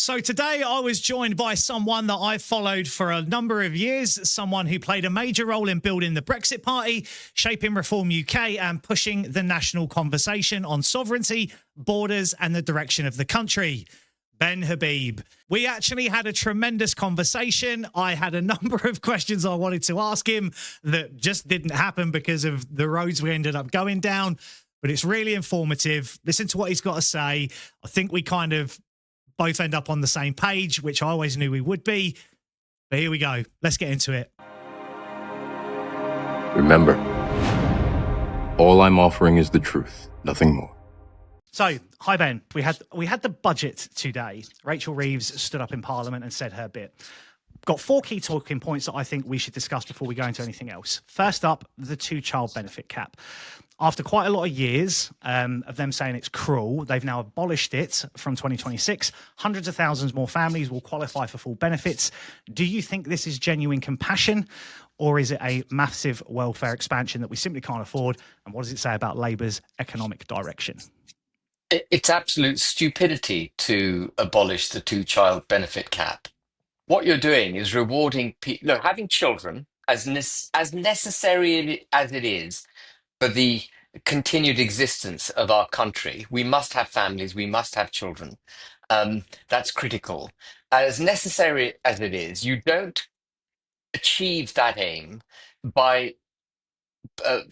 So today I was joined by someone that I've followed for a number of years, someone who played a major role in building the Brexit Party, shaping Reform UK, and pushing the national conversation on sovereignty, borders, and the direction of the country. Ben Habib. We actually had a tremendous conversation. I had a number of questions I wanted to ask him that just didn't happen because of the roads we ended up going down. But it's really informative. Listen to what he's got to say. I think we kind of both end up on the same page, which I always knew we would be. But here we go. Let's get into it. Remember, all I'm offering is the truth, nothing more. So, hi Ben. We had the budget today. Rachel Reeves stood up in Parliament and said her bit. Got four key talking points that I think we should discuss before we go into anything else. First up, the two-child benefit cap. After quite a lot of years of them saying it's cruel, they've now abolished it from 2026. Hundreds of thousands more families will qualify for full benefits. Do you think this is genuine compassion, or is it a massive welfare expansion that we simply can't afford? And what does it say about Labour's economic direction? It's absolute stupidity to abolish the two-child benefit cap. What you're doing is rewarding people. Look, having children, as necessary as it is for the continued existence of our country, we must have families, we must have children. That's critical. As necessary as it is, you don't achieve that aim by uh,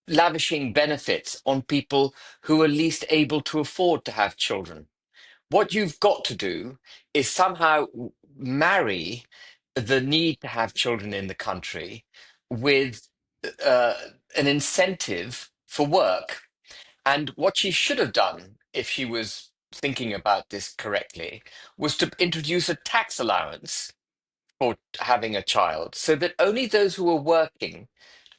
lavishing benefits on people who are least able to afford to have children. What you've got to do is somehow marry the need to have children in the country with uh, an incentive for work. And what she should have done, if she was thinking about this correctly, was to introduce a tax allowance for having a child so that only those who are working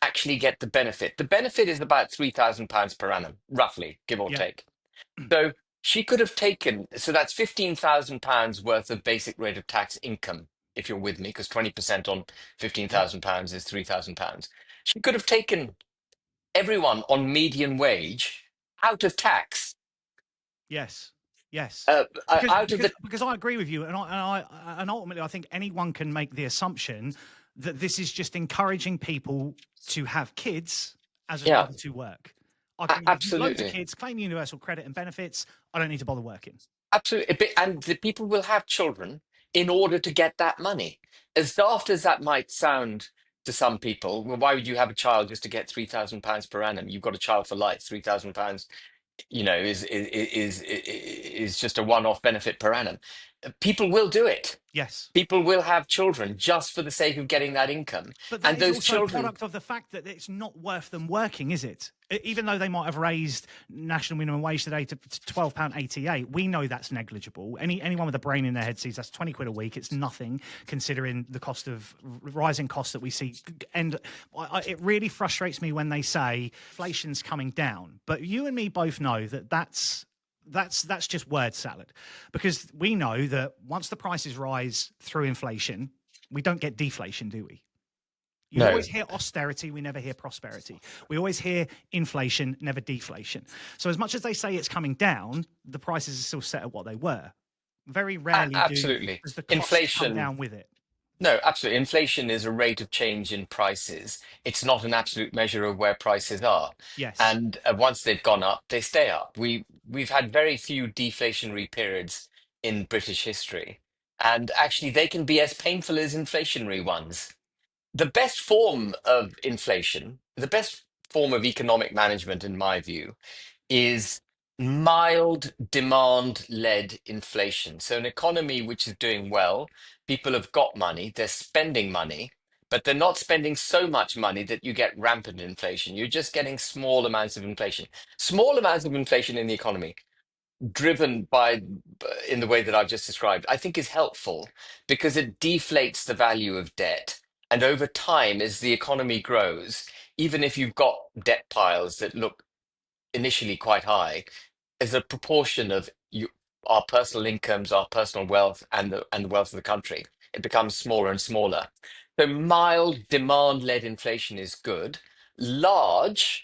actually get the benefit. The benefit is about £3,000 per annum, roughly, give or Yeah. take. So she could have taken, so that's £15,000 worth of basic rate of tax income, if you're with me, because 20% on £15,000 is £3,000. She could have taken everyone on median wage out of tax. Yes. Yes. Out of the Because I agree with you, and ultimately I think anyone can make the assumption that this is just encouraging people to have kids as yeah, opposed to work. I can have loads of absolutely. kids, claim universal credit and benefits. I don't need to bother working. Absolutely. And the people will have children in order to get that money. As daft as that might sound to some people, well, why would you have a child just to get £3,000 per annum? You've got a child for life. £3,000, is just a one-off benefit per annum. People will do it. Yes. People will have children just for the sake of getting that income. But And that is those also a children, product of the fact that it's not worth them working, is it? Even though they might have raised national minimum wage today to £12.88, we know that's negligible. Anyone with a brain in their head sees that's 20 quid a week. It's nothing considering the cost of rising costs that we see. And it really frustrates me when they say inflation's coming down. But you and me both know that that's just word salad, because we know that once the prices rise through inflation, we don't get deflation, do we? You no. always hear austerity, we never hear prosperity. We always hear inflation, never deflation. So as much as they say it's coming down, the prices are still set at what they were. Very rarely Absolutely. does the cost come Inflation. down with it. No, absolutely. Inflation is a rate of change in prices. It's not an absolute measure of where prices are. Yes. And once they've gone up, they stay up. We've had very few deflationary periods in British history, and actually they can be as painful as inflationary ones. The best form of inflation, the best form of economic management, in my view, is mild demand-led inflation. So an economy which is doing well, people have got money, they're spending money, but they're not spending so much money that you get rampant inflation. You're just getting small amounts of inflation. Small amounts of inflation in the economy, driven by in the way that I've just described, I think is helpful because it deflates the value of debt. And over time, as the economy grows, even if you've got debt piles that look initially quite high, as a proportion of our personal incomes, our personal wealth, and the wealth of the country, it becomes smaller and smaller. So mild demand-led inflation is good. Large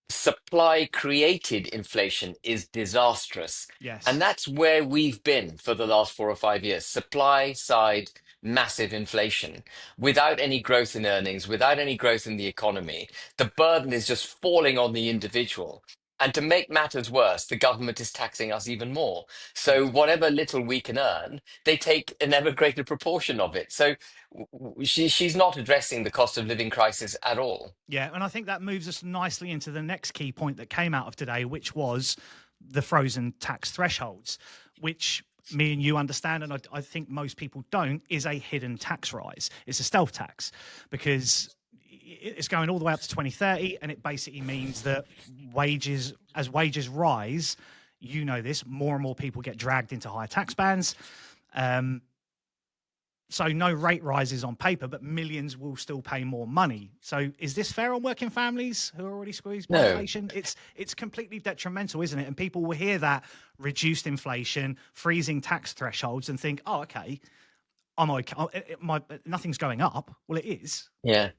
supply created inflation is disastrous. And Yes. that's where we've been for the last 4 or 5 years. Supply side massive inflation without any growth in earnings, without any growth in the economy. The burden is just falling on the individual. And to make matters worse, the government is taxing us even more. So Yes. whatever little we can earn, they take an ever greater proportion of it. So she's not addressing the cost of living crisis at all. Yeah, and I think that moves us nicely into the next key point that came out of today, which was the frozen tax thresholds, which me and you understand, and I think most people don't, is a hidden tax rise. It's a stealth tax because it's going all the way up to 2030, and it basically means that as wages rise, you know this, more and more people get dragged into higher tax bands. Um, so no rate rises on paper, but millions will still pay more money. So is this fair on working families who are already squeezed by No. inflation? It's completely detrimental, isn't it? And people will hear that reduced inflation, freezing tax thresholds, and think, "Oh, okay, I'm okay. Nothing's going up." Well, it is. Yeah.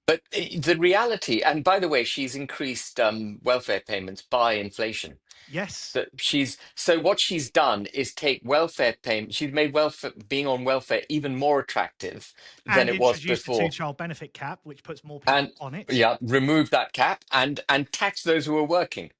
But the reality, and by the way, she's increased welfare payments by inflation. Yes, That she's so what she's done is take welfare payment. She's made welfare being on welfare even more attractive than and it was introduced a before, two-child benefit cap, which puts more and people on it. yeah, remove that cap and tax those who are working.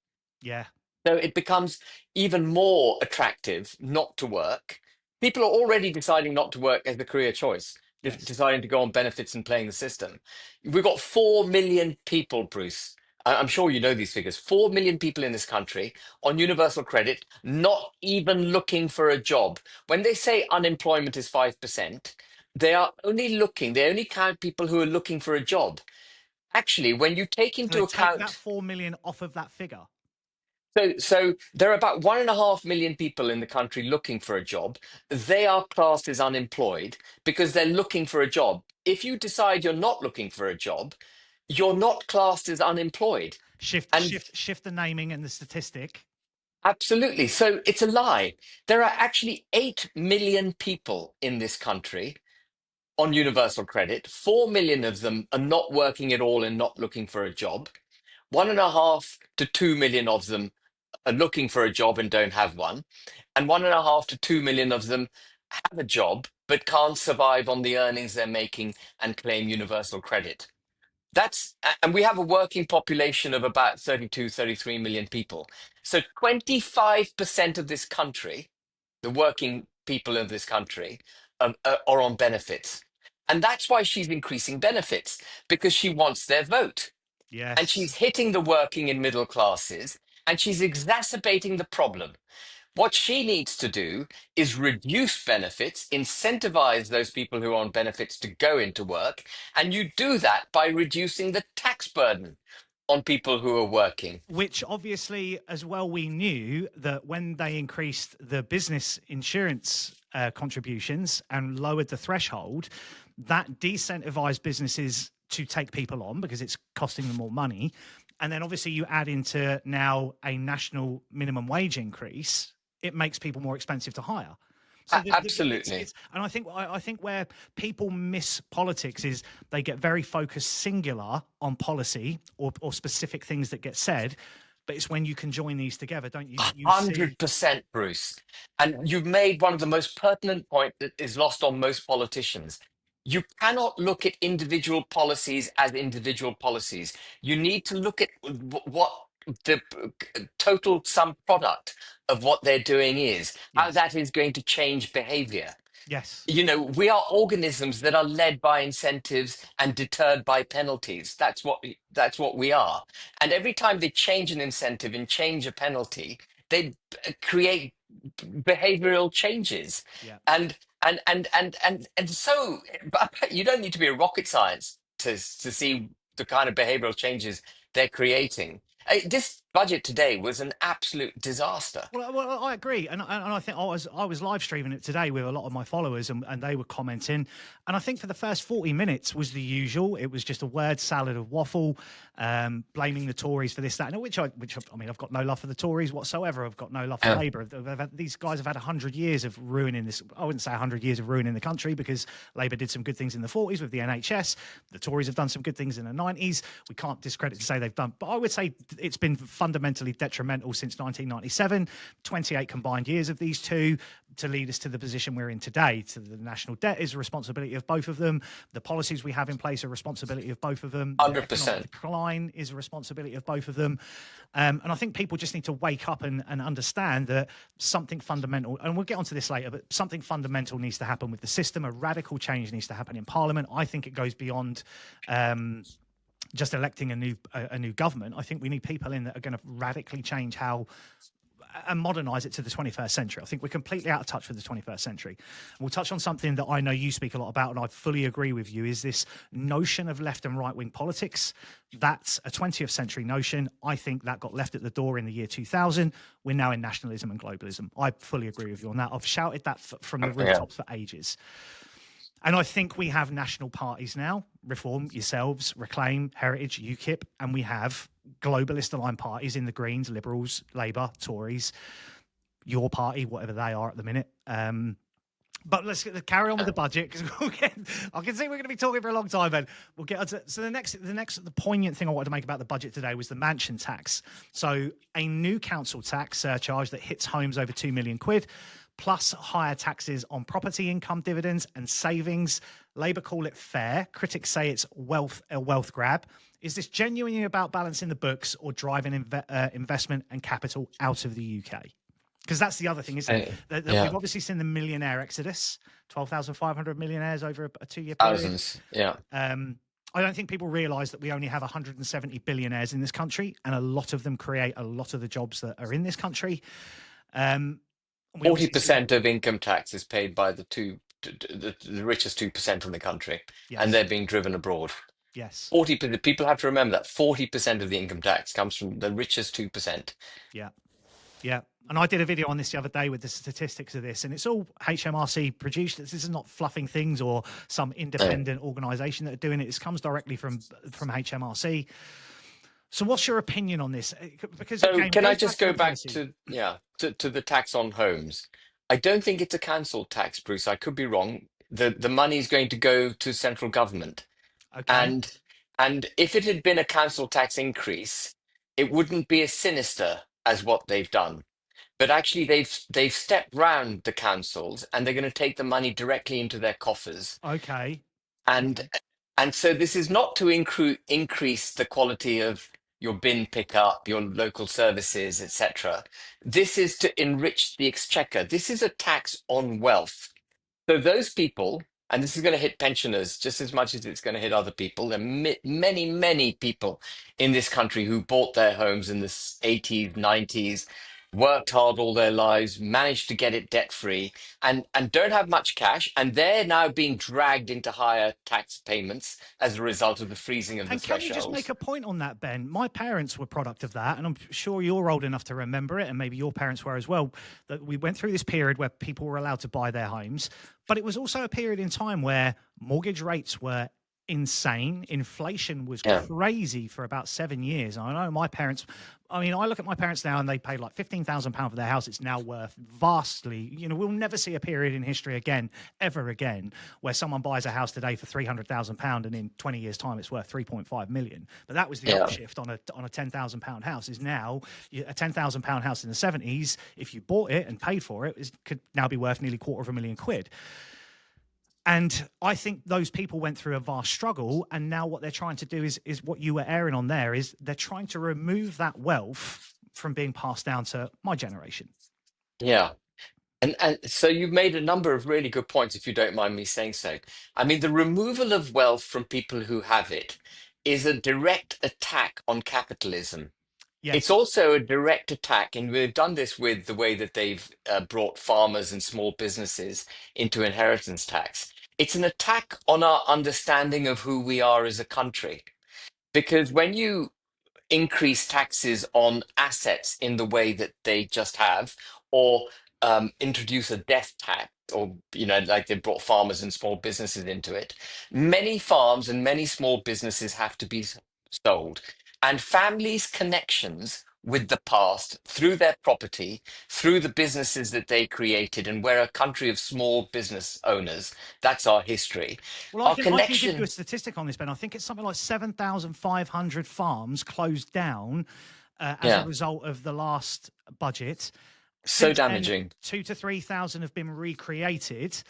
Yeah. So it becomes even more attractive not to work. People are already deciding not to work as the career choice, Yes. deciding to go on benefits and playing the system. We've got 4 million people, Bruce. I'm sure you know these figures. 4 million people in this country on universal credit, not even looking for a job. When they say unemployment is 5%, they only count people who are looking for a job. Actually, when you take So into they take that account 4 million off of that figure. so there are about 1.5 million people in the country looking for a job. They are classed as unemployed because they're looking for a job. If you decide you're not looking for a job, you're not classed as unemployed. Shift, And shift, shift the naming and the statistic. absolutely. So it's a lie. There are actually 8 million people in this country on universal credit. 4 million of them are not working at all and not looking for a job. 1.5 to 2 million of them are looking for a job and don't have one, and 1.5 to 2 million of them have a job but can't survive on the earnings they're making and claim universal credit. And we have a working population of about 32, 33 million people. So 25% of this country, the working people of this country, are on benefits. And that's why she's increasing benefits, because she wants their vote. And Yes. she's hitting the working and middle classes, and she's exacerbating the problem. What she needs to do is reduce benefits, incentivize those people who are on benefits to go into work, and you do that by reducing the tax burden on people who are working. Which obviously, as well, we knew that when they increased the business insurance contributions and lowered the threshold, that decentivized businesses to take people on because it's costing them more money. And then obviously you add into now a national minimum wage increase, it makes people more expensive to hire. So Absolutely. it's and I think where people miss politics is they get very focused singular on policy or specific things that get said, but it's when you can join these together, don't you? You see, 100%, Bruce. And you've made one of the most pertinent points that is lost on most politicians. You cannot look at individual policies as individual policies. You need to look at what the total sum product of what they're doing is, how yes, that is going to change behavior. yes, We are organisms that are led by incentives and deterred by penalties. That's what we are. And every time they change an incentive and change a penalty, they create behavioral changes. yeah. And so you don't need to be a rocket science to see the kind of behavioral changes they're creating. This budget today was an absolute disaster. Well, I agree, and I think I was live streaming it today with a lot of my followers, and they were commenting, and I think for the first 40 minutes was the usual. It was just a word salad of waffle, blaming the Tories for this, that, and I mean, I've got no love for the Tories whatsoever. I've got no love for Yeah. Labour. These guys have had 100 years of ruining this. I wouldn't say 100 years of ruining the country, because Labour did some good things in the 40s with the NHS. The Tories have done some good things in the 90s. We can't discredit to say they've done, but I would say it's been fundamentally detrimental since 1997. 28 combined years of these two to lead us to the position we're in today. To the national debt is a responsibility of both of them. The policies we have in place are a responsibility of both of them. The economic 100%. decline is a responsibility of both of them. And I think people just need to wake up and understand that something fundamental, and we'll get onto this later, but something fundamental needs to happen with the system. A radical change needs to happen in Parliament. I think it goes beyond just electing a new government. I think we need people in that are going to radically change how and modernize it to the 21st century. I think we're completely out of touch with the 21st century. And we'll touch on something that I know you speak a lot about, and I fully agree with you, is this notion of left and right wing politics. That's a 20th century notion. I think that got left at the door in the year 2000. We're now in nationalism and globalism. I fully agree with you on that. I've shouted that from the Yeah. rooftops for ages. And I think we have national parties now, Reform, yourselves, Reclaim, Heritage, UKIP, and we have globalist aligned parties in the Greens, Liberals, Labour, Tories, your party, whatever they are at the minute. But let's carry on with the budget, because I can see we're going to be talking for a long time, Ben. We'll get on to, so the poignant thing I wanted to make about the budget today was the mansion tax. So a new council tax surcharge that hits homes over 2 million quid, plus higher taxes on property income, dividends and savings. Labour call it fair. Critics say it's a wealth grab. Is this genuinely about balancing the books or driving investment and capital out of the UK? Because that's the other thing, isn't it? Yeah. We've obviously seen the millionaire exodus, 12,500 millionaires over a 2-year period. Thousands. Yeah. I don't think people realise that we only have 170 billionaires in this country, and a lot of them create a lot of the jobs that are in this country. 40% of income tax is paid by the richest 2% in the country, Yes. and they're being driven abroad. Yes. 40%. People have to remember that 40% of the income tax comes from the richest 2%. Yeah. Yeah. And I did a video on this the other day with the statistics of this, and it's all HMRC produced. This is not fluffing things or some independent organisation that are doing it. This comes directly from HMRC. So what's your opinion on this? Because So again, can I goes just to go the back policy. to the tax on homes? I don't think it's a council tax, Bruce. I could be wrong. The money is going to go to central government. Okay. And if it had been a council tax increase, it wouldn't be as sinister as what they've done. But actually, they've stepped round the councils, and they're going to take the money directly into their coffers. Okay. And and so this is not to increase the quality of your bin pickup, your local services, etc. This is to enrich the exchequer. This is a tax on wealth. So those people, and this is going to hit pensioners just as much as it's going to hit other people. There are many, many people in this country who bought their homes in the 80s, 90s, worked hard all their lives, managed to get it debt free, and don't have much cash. And they're now being dragged into higher tax payments as a result of the freezing of the And can we just make thresholds. a point on that, Ben? My parents were product of that, and I'm sure you're old enough to remember it, and maybe your parents were as well, that we went through this period where people were allowed to buy their homes, but it was also a period in time where mortgage rates were insane. Inflation was Yeah. crazy for about 7 years. I know my parents, I mean, I look at my parents now and they paid like £15,000 for their house. It's now worth vastly, we'll never see a period in history again, ever again, where someone buys a house today for £300,000 and in 20 years' time it's worth 3.5 million. But that was the Yeah. upshift on a £10,000 house. Is now a £10,000 house in the 70s, if you bought it and paid for it, could now be worth nearly £250,000. And I think those people went through a vast struggle, and now what they're trying to do is what you were airing on there, is they're trying to remove that wealth from being passed down to my generation. Yeah. And so you've made a number of really good points, if you don't mind me saying so. I mean, the removal of wealth from people who have it is a direct attack on capitalism. It's Yes. also a direct attack, and we've done this with the way that they've brought farmers and small businesses into inheritance tax. It's an attack on our understanding of who we are as a country. Because when you increase taxes on assets in the way that they just have, or introduce a death tax, or like they brought farmers and small businesses into it. Many farms and many small businesses have to be sold, and families' connections with the past through their property, through the businesses that they created, and we're a country of small business owners. That's our history. Well, Our I can give you a connection. statistic on this, Ben. I think it's something like 7,500 farms closed down as a Yeah, result of the last budget. so Since then, damaging. 2 to 3,000 have been recreated,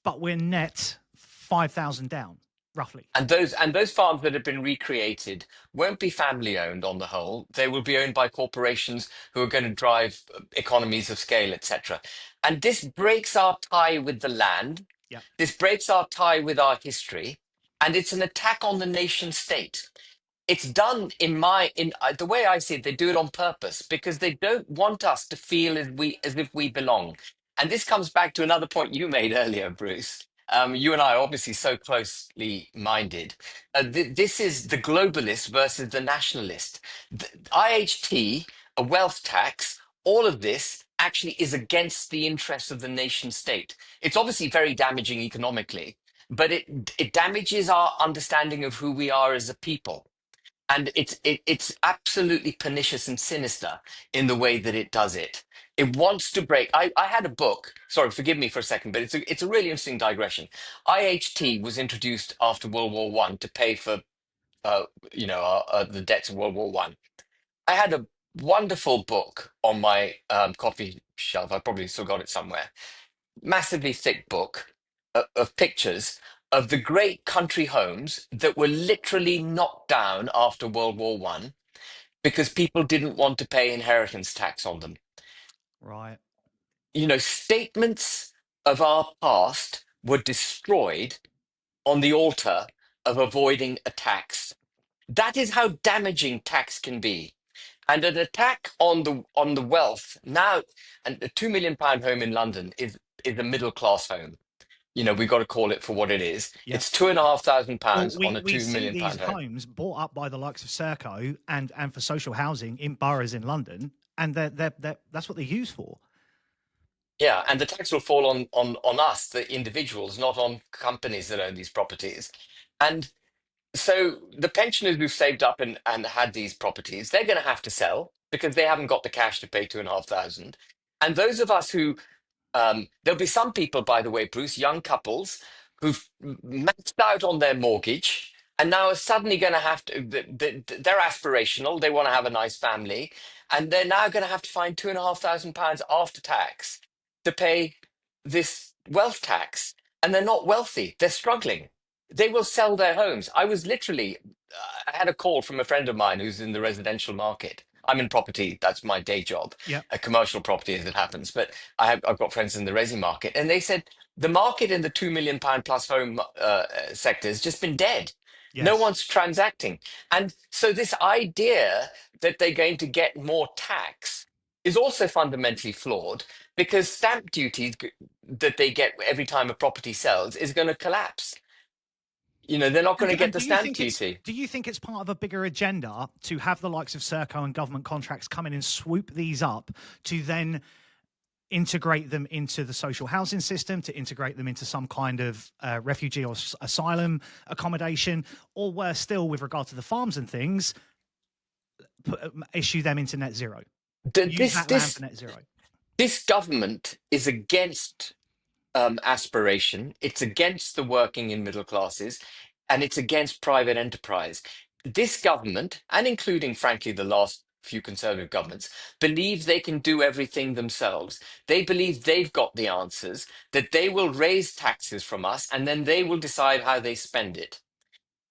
but we're net 5,000 down, roughly. And those farms that have been recreated won't be family owned on the whole. They will be owned by corporations who are going to drive economies of scale, etc. And this breaks our tie with the land. Yeah. This breaks our tie with our history, and it's an attack on the nation state. It's done in the way I see it. They do it on purpose because they don't want us to feel as if we belong. And this comes back to another point you made earlier, Bruce. You and I are obviously so closely minded. This is the globalist versus the nationalist. IHT, a wealth tax, all of this actually is against the interests of the nation state. It's obviously very damaging economically, but it damages our understanding of who we are as a people, and it's absolutely pernicious and sinister in the way that it does it. It wants to break. I had a book. Sorry, forgive me for a second, but it's a really interesting digression. IHT was introduced after World War One to pay for uh, the debts of World War One. I had a wonderful book on my coffee shelf. I probably still got it somewhere. Massively thick book of pictures of the great country homes that were literally knocked down after World War One because people didn't want to pay inheritance tax on them. Right. Statements of our past were destroyed on the altar of avoiding a tax. That is how damaging tax can be. And an attack on the wealth now, and a £2 million home in London is a middle class home. We've got to call it for what it is. Yeah. It's two and a half thousand Well, pounds on a we two see million these pound home. homes bought up by the likes of Serco and for social housing in boroughs in London, and that's what they're used for. Yeah, and the tax will fall on us, the individuals, not on companies that own these properties. And so the pensioners who've saved up and had these properties, they're going to have to sell because they haven't got the cash to pay 2,500. And those of us who there'll be some people, by the way, Bruce, young couples who've maxed out on their mortgage and now are suddenly going to have to, they're aspirational, they want to have a nice family, and they're now going to have to find £2,500 after tax to pay this wealth tax. And they're not wealthy, they're struggling. They will sell their homes. I had a call from a friend of mine who's in the residential market. I'm in property, that's my day job, Yeah. a commercial property as it happens. But I've got friends in the resi market, and they said the market in the £2 million plus home sector has just been dead. No Yes. one's transacting. And so, this idea that they're going to get more tax is also fundamentally flawed because stamp duties that they get every time a property sells is going to collapse. They're not going to get And the do you stamp think duty. it's part of a bigger agenda to have the likes of Serco and government contracts come in and swoop these up to then integrate them into the social housing system, to integrate them into some kind of refugee or asylum accommodation, or worse still, with regard to the farms and things, issue them into net zero, Th- use This that land for this net zero? this government is against aspiration. It's against the working and middle classes, and it's against private enterprise. This government, and including, frankly, the last few conservative governments, believe they can do everything themselves. They believe they've got the answers, that they will raise taxes from us, and then they will decide how they spend it.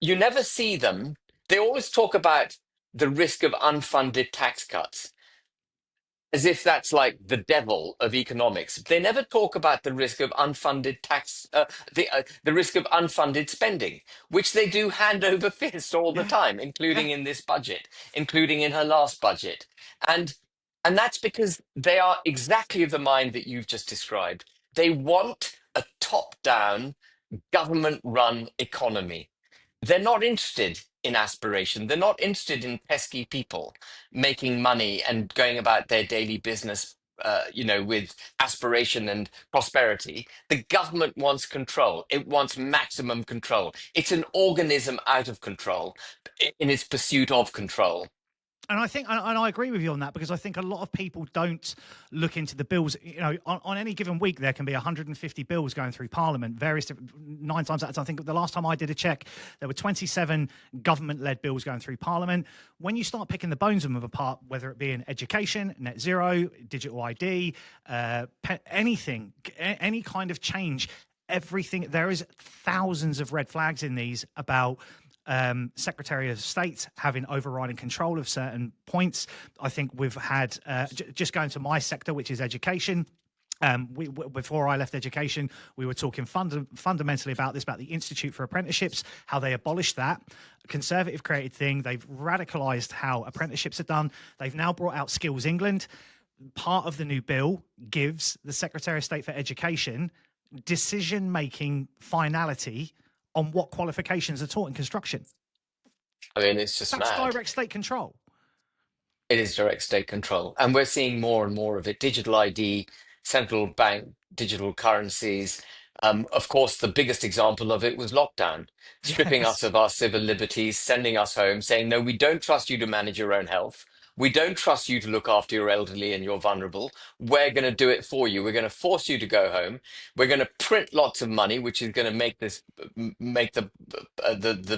You never see them. They always talk about the risk of unfunded tax cuts as if that's like the devil of economics. They never talk about the risk of unfunded the risk of unfunded spending, which they do hand over fist all the Yeah. time, Yeah. including in this budget, including in her last budget, and and that's because they are exactly of the mind that you've just described. They want a top-down, government-run economy. They're not interested in aspiration. They're not interested in pesky people making money and going about their daily business, with aspiration and prosperity. The government wants control. It wants maximum control. It's an organism out of control in its pursuit of control. And I think, and I agree with you on that, because I think a lot of people don't look into the bills. On any given week, there can be 150 bills going through Parliament, various 9 times out of 10. I think the last time I did a check, there were 27 government-led bills going through Parliament. When you start picking the bones of them apart, whether it be in education, net zero, digital ID, anything, any kind of change, everything, there is thousands of red flags in these about Secretary of State having overriding control of certain points. I think we've had, just going to my sector, which is education. Before I left education, we were talking fundamentally about this, about the Institute for Apprenticeships, how they abolished that conservative created thing. They've radicalised how apprenticeships are done. They've now brought out Skills England. Part of the new bill gives the Secretary of State for Education decision-making finality on what qualifications are taught in construction. I mean, it's just That's mad. direct state control. It is direct state control. And we're seeing more and more of it. Digital ID, central bank, digital currencies. Of course, the biggest example of it was lockdown, stripping us Yes. of our civil liberties, sending us home, saying, no, we don't trust you to manage your own health. We don't trust you to look after your elderly and your vulnerable. We're going to do it for you. We're going to force you to go home. We're going to print lots of money, which is going to make the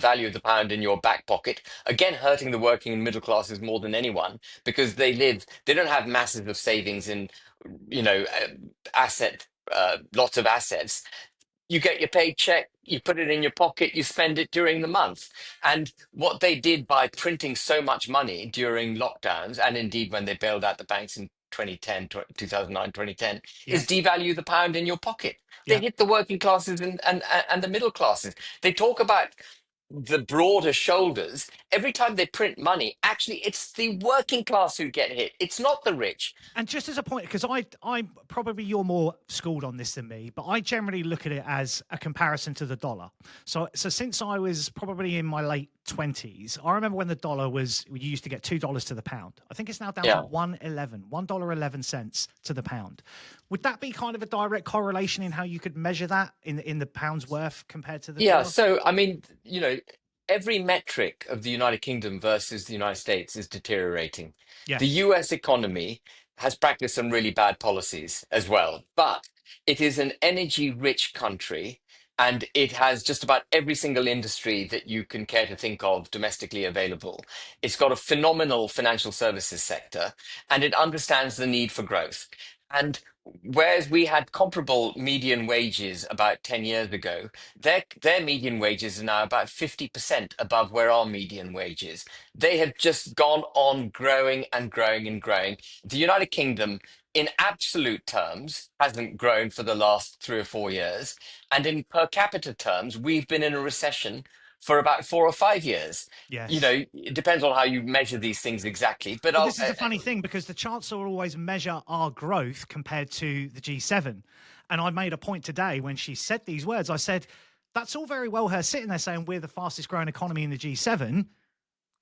value of the pound in your back pocket. Again, hurting the working and middle classes more than anyone, because they don't have masses of savings in, asset, lots of assets. You get your paycheck, you put it in your pocket, you spend it during the month. And what they did by printing so much money during lockdowns, and indeed when they bailed out the banks in 2010, 2009, 2010, is Yes. devalue the pound in your pocket. They Yeah. hit the working classes and the middle classes. They talk about the broader shoulders. Every time they print money, actually, it's the working class who get hit. It's not the rich. And just as a point, because I'm probably, you're more schooled on this than me, but I generally look at it as a comparison to the dollar. So since I was probably in my late 20s, I remember when the dollar we used to get $2 to the pound. I think it's now down Yeah. to $1.11 to the pound. Would that be kind of a direct correlation in how you could measure that in the pound's worth compared to the Yeah, dollar? so I mean, every metric of the United Kingdom versus the United States is deteriorating. The Yes. US economy has practiced some really bad policies as well, but it is an energy-rich country, and it has just about every single industry that you can care to think of domestically available. It's got a phenomenal financial services sector, and it understands the need for growth. And whereas we had comparable median wages about 10 years ago, their median wages are now about 50% above where our median wage is. They have just gone on growing and growing and growing. The United Kingdom, in absolute terms, hasn't grown for the last 3 or 4 years. And in per capita terms, we've been in a recession for about 4 or 5 years. Yes. It depends on how you measure these things exactly. But Well, this is the funny thing, because the Chancellor will always measure our growth compared to the G7. And I made a point today when she said these words. I said, that's all very well her sitting there saying we're the fastest growing economy in the G7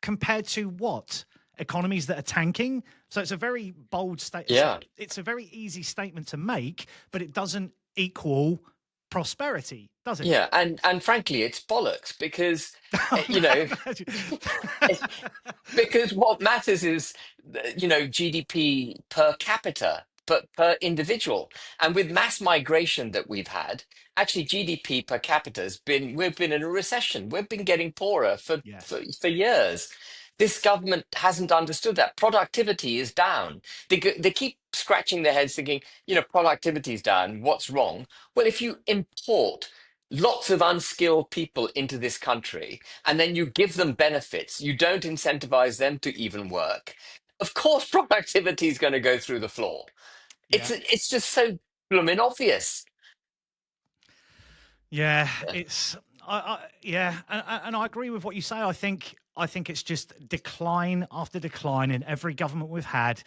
compared to what? Economies that are tanking. So it's a very bold statement. yeah. It's a very easy statement to make, but it doesn't equal prosperity, does it? Yeah, and frankly, it's bollocks because because what matters is GDP per capita, but per individual. And with mass migration that we've had, actually GDP per capita we've been in a recession. We've been getting poorer for Yes. for years. This government hasn't understood that productivity is down. They keep scratching their heads thinking, productivity is down. What's wrong? Well, if you import lots of unskilled people into this country and then you give them benefits, you don't incentivize them to even work. Of course, productivity is going to go through the floor. Yeah. It's just so blooming obvious. Yeah, it's yeah, and I agree with what you say. I think it's just decline after decline in every government we've had.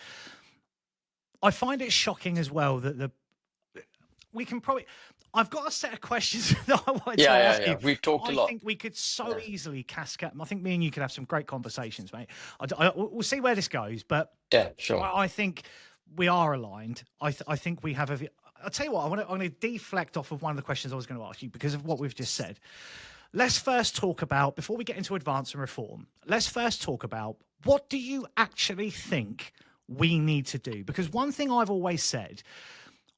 I find it shocking as well that we can probably. I've got a set of questions that I wanted to Yeah, yeah, ask yeah. you We've that talked a I lot. think we could so Yeah. easily cascade. I think me and you could have some great conversations, mate. We'll see where this goes, but Yeah, sure. I think we are aligned. I think we have a. I'll tell you what. I'm going to deflect off of one of the questions I was going to ask you because of what we've just said. Let's first talk about, before we get into advance and reform, let's first talk about what do you actually think we need to do? Because one thing I've always said,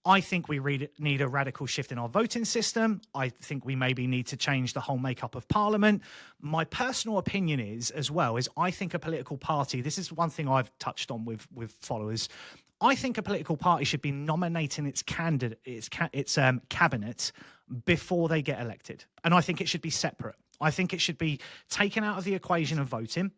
I think we need a radical shift in our voting system. I think we maybe need to change the whole makeup of parliament. My personal opinion is, as well, is I think a political party, this is one thing I've touched on with followers. I think a political party should be nominating its candidate, its cabinet before they get elected, and I think it should be separate. I think it should be taken out of the equation of voting.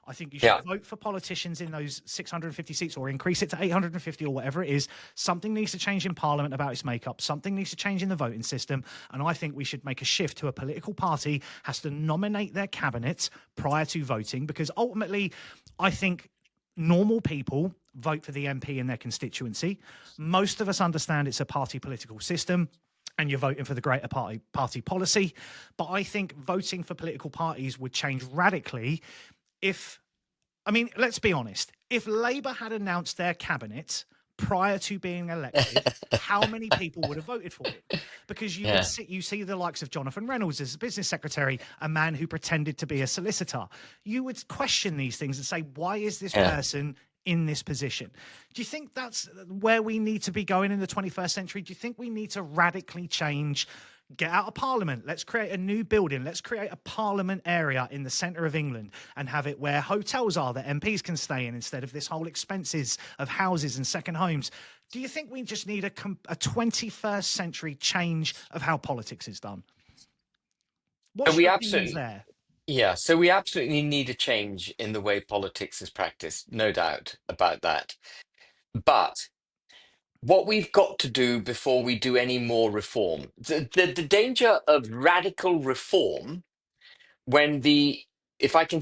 I think you should Yeah. vote for politicians in those 650 seats or increase it to 850 or whatever it is. Something needs to change in Parliament about its makeup. Something needs to change in the voting system. And I think we should make a shift to a political party has to nominate their cabinet prior to voting, because ultimately, I think normal people vote for the MP in their constituency. Most of us understand it's a party political system and you're voting for the greater party policy. But I think voting for political parties would change radically if, I mean, let's be honest, if Labour had announced their cabinet prior to being elected, how many people would have voted for it? Because Yeah. you see the likes of Jonathan Reynolds as a business secretary, a man who pretended to be a solicitor. You would question these things and say, why is this Yeah. person in this position? Do you think that's where we need to be going in the 21st century? Do you think we need to radically change? Get out of Parliament. Let's create a new building. Let's create a Parliament area in the centre of England and have it where hotels are that MPs can stay in instead of this whole expenses of houses and second homes. Do you think we just need a 21st century change of how politics is done? And What's we your opinions absolutely, there? yeah. So we absolutely need a change in the way politics is practiced. No doubt about that. But what we've got to do before we do any more reform, the danger of radical reform, when the, if I can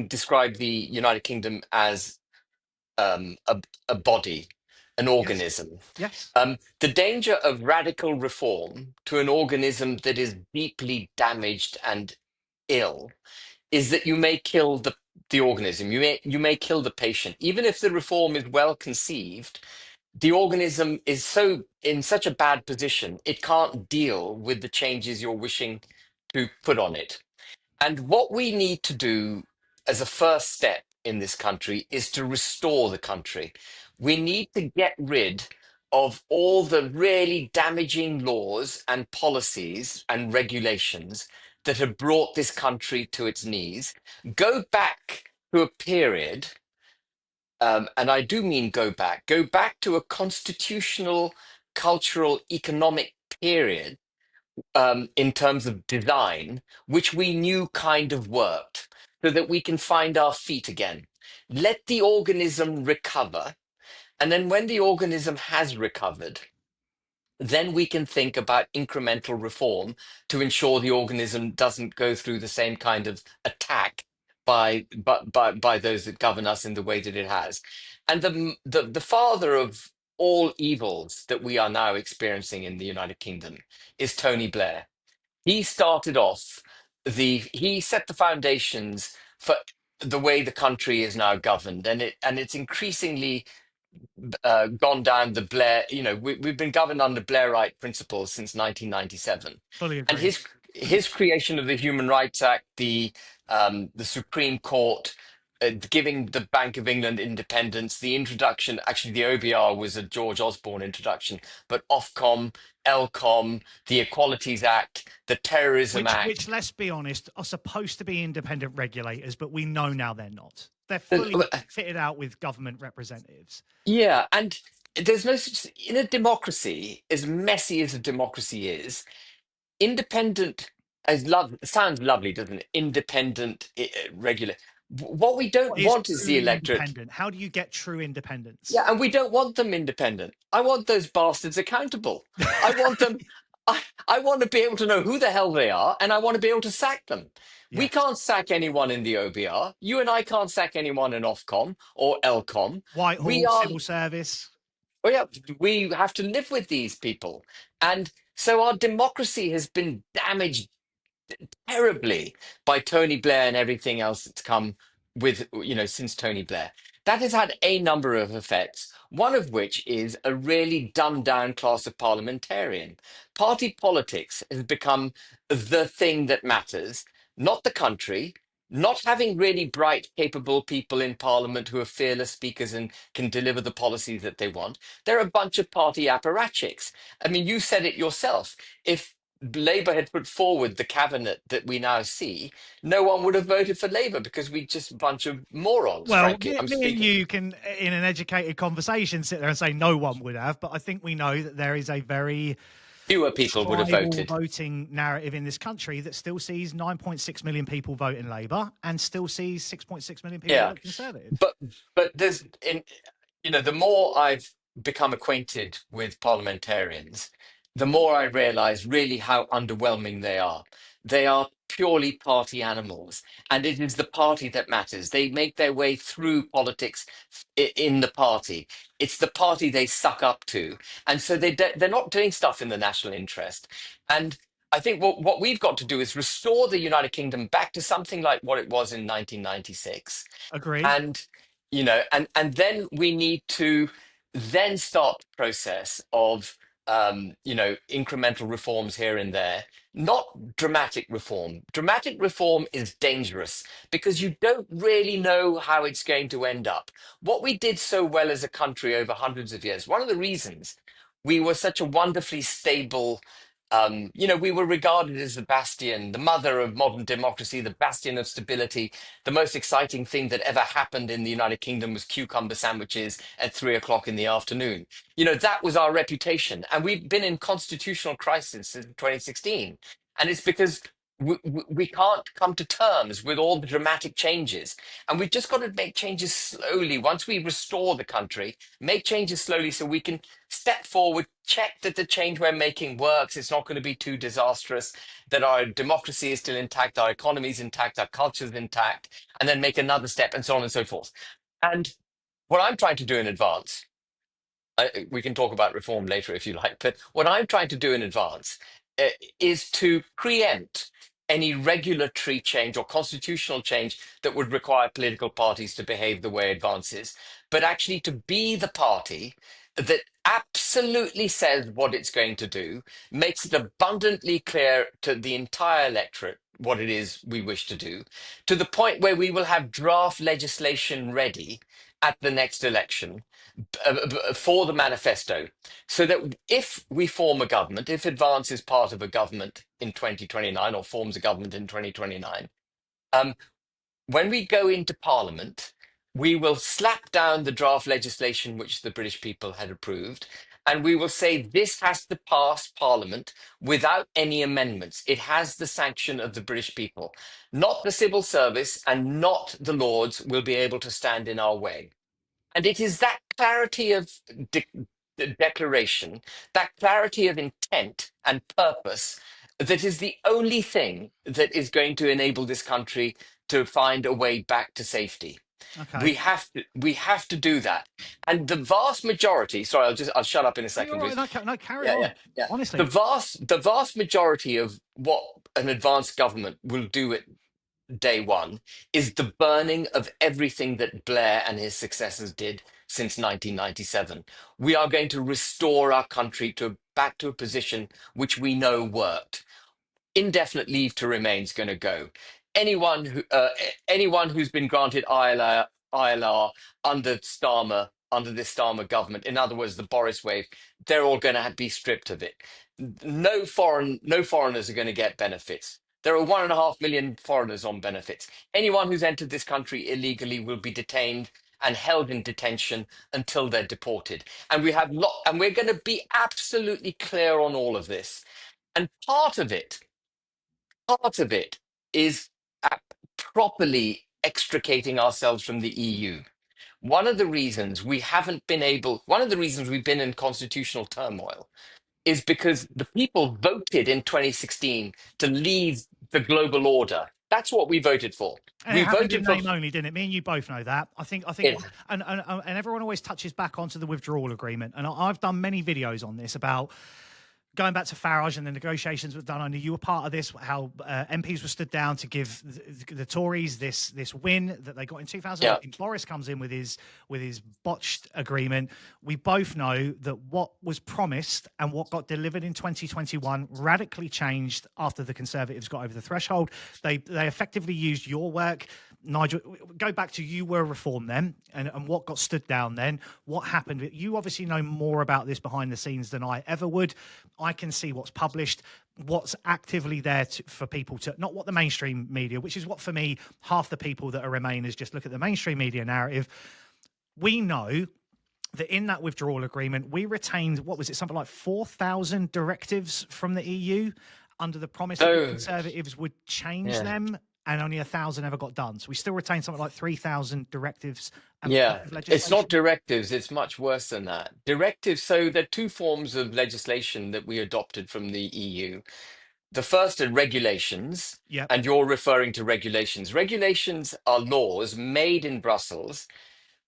describe the United Kingdom as a body, an Yes. organism. Yes. The danger of radical reform to an organism that is deeply damaged and ill is that you may kill the organism. You may kill the patient. Even if the reform is well conceived, the organism is so in such a bad position it can't deal with the changes you're wishing to put on it. And what we need to do as a first step in this country is to restore the country. We need to get rid of all the really damaging laws and policies and regulations that have brought this country to its knees. Go back to a period, and I do mean go back to a constitutional, cultural, economic period, in terms of design, which we knew kind of worked, so that we can find our feet again. Let the organism recover. And then when the organism has recovered, then we can think about incremental reform to ensure the organism doesn't go through the same kind of attack by those that govern us in the way that it has. And the father of all evils that we are now experiencing in the United Kingdom is Tony Blair. He started off he set the foundations for the way the country is now governed, and it's increasingly gone down the Blair. We've been governed under Blairite principles since 1997, Fully and agree. his creation of the Human Rights Act, the Supreme Court, giving the Bank of England independence, the introduction. Actually, the OBR was a George Osborne introduction, but Ofcom, Elcom, the Equalities Act, the Terrorism Which, Act. let's be honest, are supposed to be independent regulators, but we know now they're not. They're fully fitted out with government representatives. Yeah, and there's no such in a democracy, as messy as a democracy is, independent as love sounds lovely, doesn't it? Independent, regular. What we don't What is want is the truly electorate. independent? How do you get true independence? Yeah, and we don't want them independent. I want those bastards accountable. I want them. I want to be able to know who the hell they are, and I want to be able to sack them. We Yes. can't sack anyone in the OBR. You and I can't sack anyone in Ofcom or Elcom. We Whitehall, are. civil service. Oh yeah, we have to live with these people, and So our democracy has been damaged terribly by Tony Blair and everything else that's come with, since Tony Blair. That has had a number of effects, one of which is a really dumbed down class of parliamentarian. Party politics has become the thing that matters, not the country. Not having really bright, capable people in parliament who are fearless speakers and can deliver the policies that they want. They're a bunch of party apparatchiks. I mean, you said it yourself. If Labour had put forward the cabinet that we now see, no one would have voted for Labour because we're just a bunch of morons, Well, frankly. I'm me and speaking. you can, in an educated conversation, sit there and say no one would have, but I think we know that there is a very Fewer people would have tribal voted. voting narrative in this country that still sees 9.6 million people vote in Labour and still sees 6.6 million people Yeah. vote Conservative. But there's the more I've become acquainted with parliamentarians, the more I realize really how underwhelming they are. They are purely party animals, and it is the party that matters. They make their way through politics in the party. It's the party they suck up to, and so they're not doing stuff in the national interest. And I think what we've got to do is restore the United Kingdom back to something like what it was in 1996, Agree. and and then we need to then start the process of incremental reforms here and there, not dramatic reform. Dramatic reform is dangerous because you don't really know how it's going to end up. What we did so well as a country over hundreds of years, one of the reasons we were such a wonderfully stable, we were regarded as the bastion, the mother of modern democracy, the bastion of stability. The most exciting thing that ever happened in the United Kingdom was cucumber sandwiches at 3 o'clock in the afternoon. That was our reputation. And we've been in constitutional crisis since 2016. And it's because we can't come to terms with all the dramatic changes. And we've just got to make changes slowly. Once we restore the country, make changes slowly so we can step forward, check that the change we're making works. It's not going to be too disastrous, that our democracy is still intact, our economy is intact, our culture is intact, and then make another step and so on and so forth. And what I'm trying to do in advance, we can talk about reform later if you like, but what I'm trying to do in advance is to preempt any regulatory change or constitutional change that would require political parties to behave the way advances, but actually to be the party that absolutely says what it's going to do, makes it abundantly clear to the entire electorate what it is we wish to do, to the point where we will have draft legislation ready at the next election for the manifesto, so that if we form a government, if Advance is part of a government in 2029 or forms a government in 2029, um, when we go into Parliament, we will slap down the draft legislation which the British people had approved, and we will say this has to pass Parliament without any amendments. It has the sanction of the British people. Not the civil service and not the Lords will be able to stand in our way. And it is that clarity of declaration, that clarity of intent and purpose, that is the only thing that is going to enable this country to find a way back to safety. Okay. We have to do that. And the vast majority, sorry, I'll shut up in a No, second, you're all Bruce. right. No, carry Yeah, on. yeah, yeah. Honestly. The vast majority of what an advanced government will do at day one is the burning of everything that Blair and his successors did since 1997. We are going to restore our country back to a position which we know worked. Indefinite leave to remain is going to go. Anyone who's been granted ILR under this Starmer government, in other words, the Boris wave, they're all going to be stripped of it. No foreigners are going to get benefits. There are 1.5 million foreigners on benefits. Anyone who's entered this country illegally will be detained and held in detention until they're deported. And we're going to be absolutely clear on all of this. And part of it is properly extricating ourselves from the EU. One of the reasons we've been in constitutional turmoil is because the people voted in 2016 to leave the global order. That's what we voted for. And We it happened in voted for name only, didn't it? Me and you both know that. I think, it. and everyone always touches back onto the withdrawal agreement. And I've done many videos on this about going back to Farage and the negotiations were done. I know you were part of this. How MPs were stood down to give the Tories this win that they got in Yeah. 2018. Boris comes in with his botched agreement. We both know that what was promised and what got delivered in 2021 radically changed after the Conservatives got over the threshold. They effectively used your work. Nigel, go back to you were reformed then, and what got stood down then. What happened? You obviously know more about this behind the scenes than I ever would. I can see what's published, what's actively there for people to, not what the mainstream media, which is what for me, half the people that are Remainers just look at the mainstream media narrative. We know that in that withdrawal agreement, we retained, what was it, something like 4,000 directives from the EU under the promise that the So, Conservatives would change yeah. them, and only 1,000 ever got done. So we still retain something like 3,000 directives and pieces Yeah, of it's not legislation. directives, it's much worse than that. Directives, so there are two forms of legislation that we adopted from the EU. The first are regulations, Yep. and you're referring to regulations. Regulations are laws made in Brussels,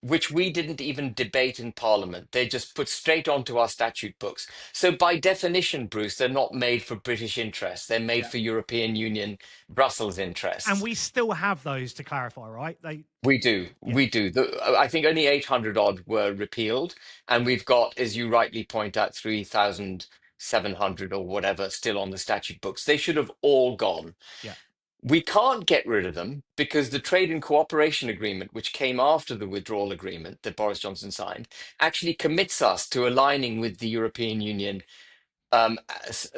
which we didn't even debate in Parliament. They just put straight onto our statute books. So by definition, Bruce, they're not made for British interests. They're made Yeah. for European Union, Brussels And interests. we still have those to clarify, right? They, We do, yeah, we do. I think only 800 odd were repealed, and we've got, as you rightly point out, 3,700 or whatever still on the statute books. They should have all gone. yeah. We can't get rid of them because the trade and cooperation agreement, which came after the withdrawal agreement that Boris Johnson signed, actually commits us to aligning with the European Union,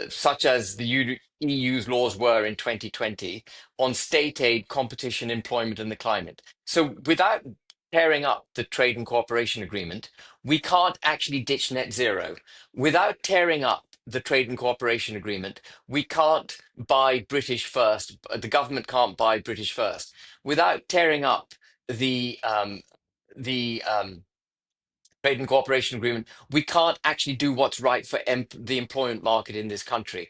such as the EU's laws were in 2020 on state aid, competition, employment, and the climate. So without tearing up the trade and cooperation agreement, we can't actually ditch net zero. Without tearing up the trade and cooperation agreement, we can't buy British first. The government can't buy British first. Without tearing up the trade and cooperation agreement, we can't actually do what's right for the employment market in this country.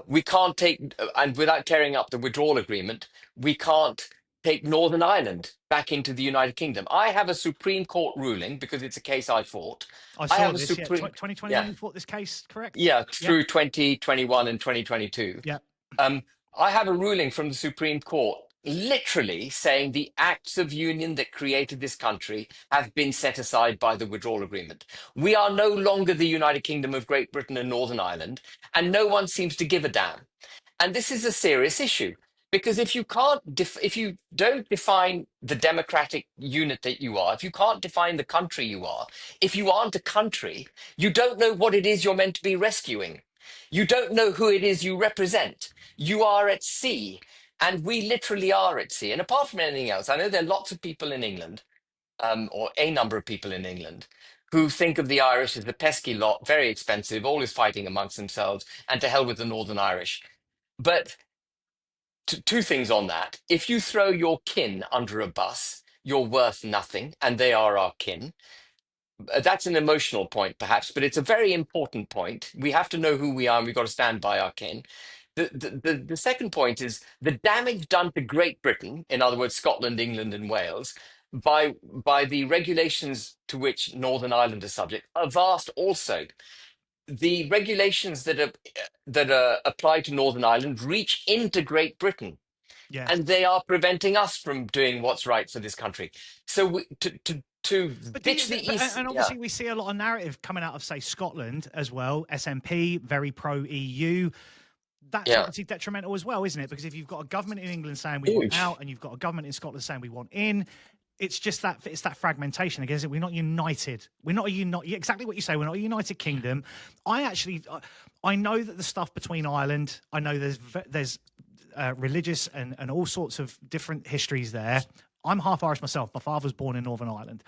We can't take, and without tearing up the withdrawal agreement, we can't take Northern Ireland back into the United Kingdom. I have a Supreme Court ruling because it's a case I fought. I I saw have a this. Yeah, Supreme, 2021. yeah, You fought this case, correct? yeah, Yep. through 2021 and 2022. Yep. Um, I have a ruling from the Supreme Court literally saying the acts of union that created this country have been set aside by the withdrawal agreement. We are no longer the United Kingdom of Great Britain and Northern Ireland, and no one seems to give a damn. And this is a serious issue because if you can't, if you don't define the democratic unit that you are, if you can't define the country you are, if you aren't a country, you don't know what it is you're meant to be rescuing. You don't know who it is you represent. You are at sea, and we literally are at sea. And apart from anything else, I know there are lots of people in England, or a number of people in England, who think of the Irish as a pesky lot, very expensive, always fighting amongst themselves, and to hell with the Northern Irish. But two things on that. If you throw your kin under a bus, you're worth nothing, and they are our kin. That's an emotional point, perhaps, but it's a very important point. We have to know who we are, and we've got to stand by our kin. The second point is the damage done to Great Britain, in other words, Scotland, England, and Wales, by the regulations to which Northern Ireland is subject, are vast also. The regulations that are applied to Northern Ireland reach into Great Britain, Yes. and they are preventing us from doing what's right for this country. So to But do ditch you? the east, And yeah, obviously, we see a lot of narrative coming out of, say, Scotland as well. SNP, very pro EU. That's yeah, obviously detrimental as well, isn't it? Because if you've got a government in England saying we want huge. out, and you've got a government in Scotland saying we want in, it's just that it's that fragmentation again. Isn't it? We're not united. We're not a unite. Exactly what you say. We're not a united kingdom. I know that the stuff between Ireland. I know there's religious and all sorts of different histories there. I'm half Irish myself. My father was born in Northern Ireland.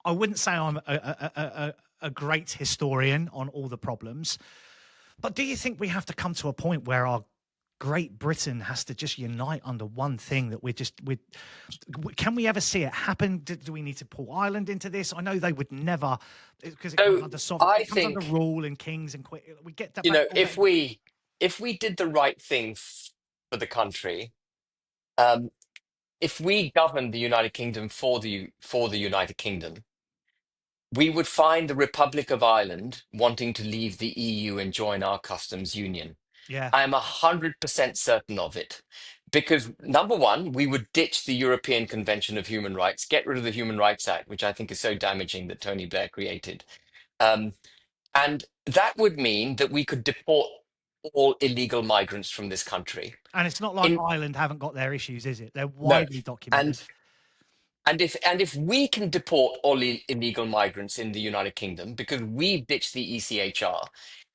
I wouldn't say I'm a great historian on all the problems, but do you think we have to come to a point where our Great Britain has to just unite under one thing that can we ever see it happen? Do we need to pull Ireland into this? I know they would never, because it comes So under I it comes under think, rule and kings and we get that you back know, if already. we did the right thing for the country, um, if we governed the United Kingdom for the United Kingdom, we would find the Republic of Ireland wanting to leave the EU and join our customs union. Yeah. I am 100% certain of it. Because number one, we would ditch the European Convention of Human Rights, get rid of the Human Rights Act, which I think is so damaging that Tony Blair created. Um, and that would mean that we could deport all illegal migrants from this country. And it's not like In Ireland haven't got their issues, is it? They're no, widely documented. and and if we can deport all illegal migrants in the United Kingdom because we've ditched the ECHR,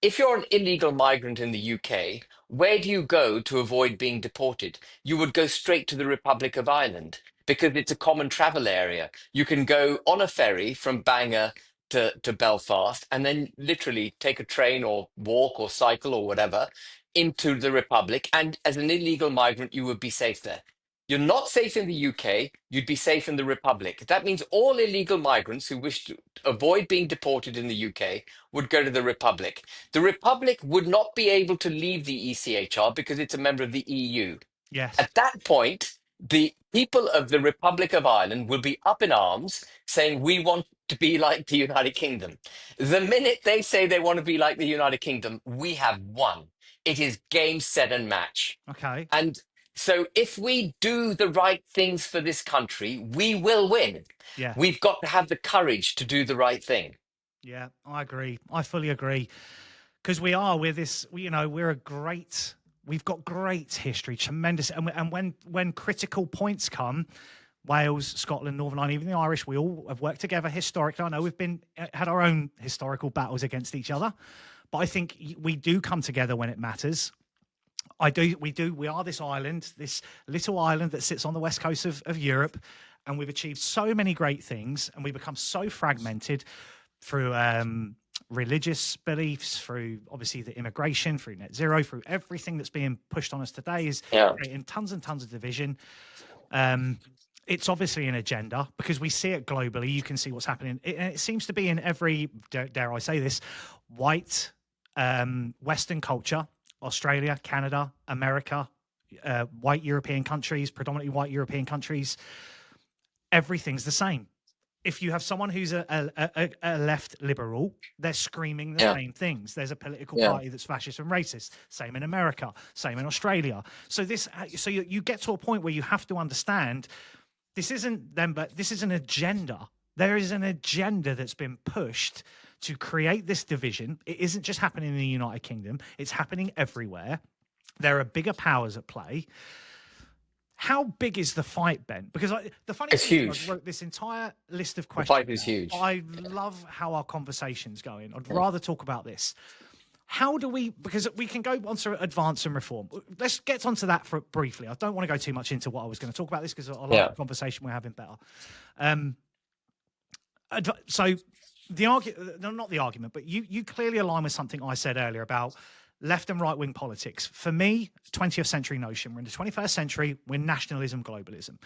if you're an illegal migrant in the UK, where do you go to avoid being deported? You would go straight to the Republic of Ireland because it's a common travel area. You can go on a ferry from Bangor to Belfast and then literally take a train or walk or cycle or whatever into the Republic. And as an illegal migrant, you would be safe there. You're not safe in the UK, you'd be safe in the Republic. That means all illegal migrants who wish to avoid being deported in the UK would go to the Republic. The Republic would not be able to leave the ECHR because it's a member of the EU. Yes. At that point, the people of the Republic of Ireland will be up in arms saying, we want to be like the United Kingdom. The minute they say they want to be like the United Kingdom, we have won. It is game, set, and match. Okay. And so, if we do the right things for this country, we will win. Yeah. We've got to have the courage to do the right thing. Yeah. I agree. I fully agree. Because we're this, we're we've got great history, tremendous. And when critical points come, Wales, Scotland, Northern Ireland, even the Irish, we all have worked together historically. I know we've had our own historical battles against each other, but I think we do come together when it matters. We are this island, this little island that sits on the west coast of Europe, and we've achieved so many great things, and we become so fragmented through religious beliefs, through obviously the immigration, through net zero, through everything that's being pushed on us today is Yeah. creating tons and tons of division. It's obviously an agenda because we see it globally. You can see what's happening. It seems to be in every, dare I say this, white Western culture. Australia, Canada, America, white European countries, predominantly white European countries, everything's the same. If you have someone who's a left liberal, they're screaming the same things. There's a political party that's fascist and racist. Same in America, same in Australia. So you get to a point where you have to understand this isn't them, but this is an agenda. There is an agenda that's been pushed to create this division. It isn't just happening in the United Kingdom. It's happening everywhere. There are bigger powers at play. How big is the fight, Ben? Because the funny It's thing huge. is, I wrote this entire list of The questions. fight is huge. I love how our conversation's going. I'd rather talk about this. How do we, because we can go on to advance and reform. Let's get onto that for briefly. I don't want to go too much into what I was going to talk about this because I like the conversation we're having better. So the argument, no, not the argument, but you clearly align with something I said earlier about left and right wing politics. For me, 20th century notion. We're in the 21st century. We're nationalism, globalism.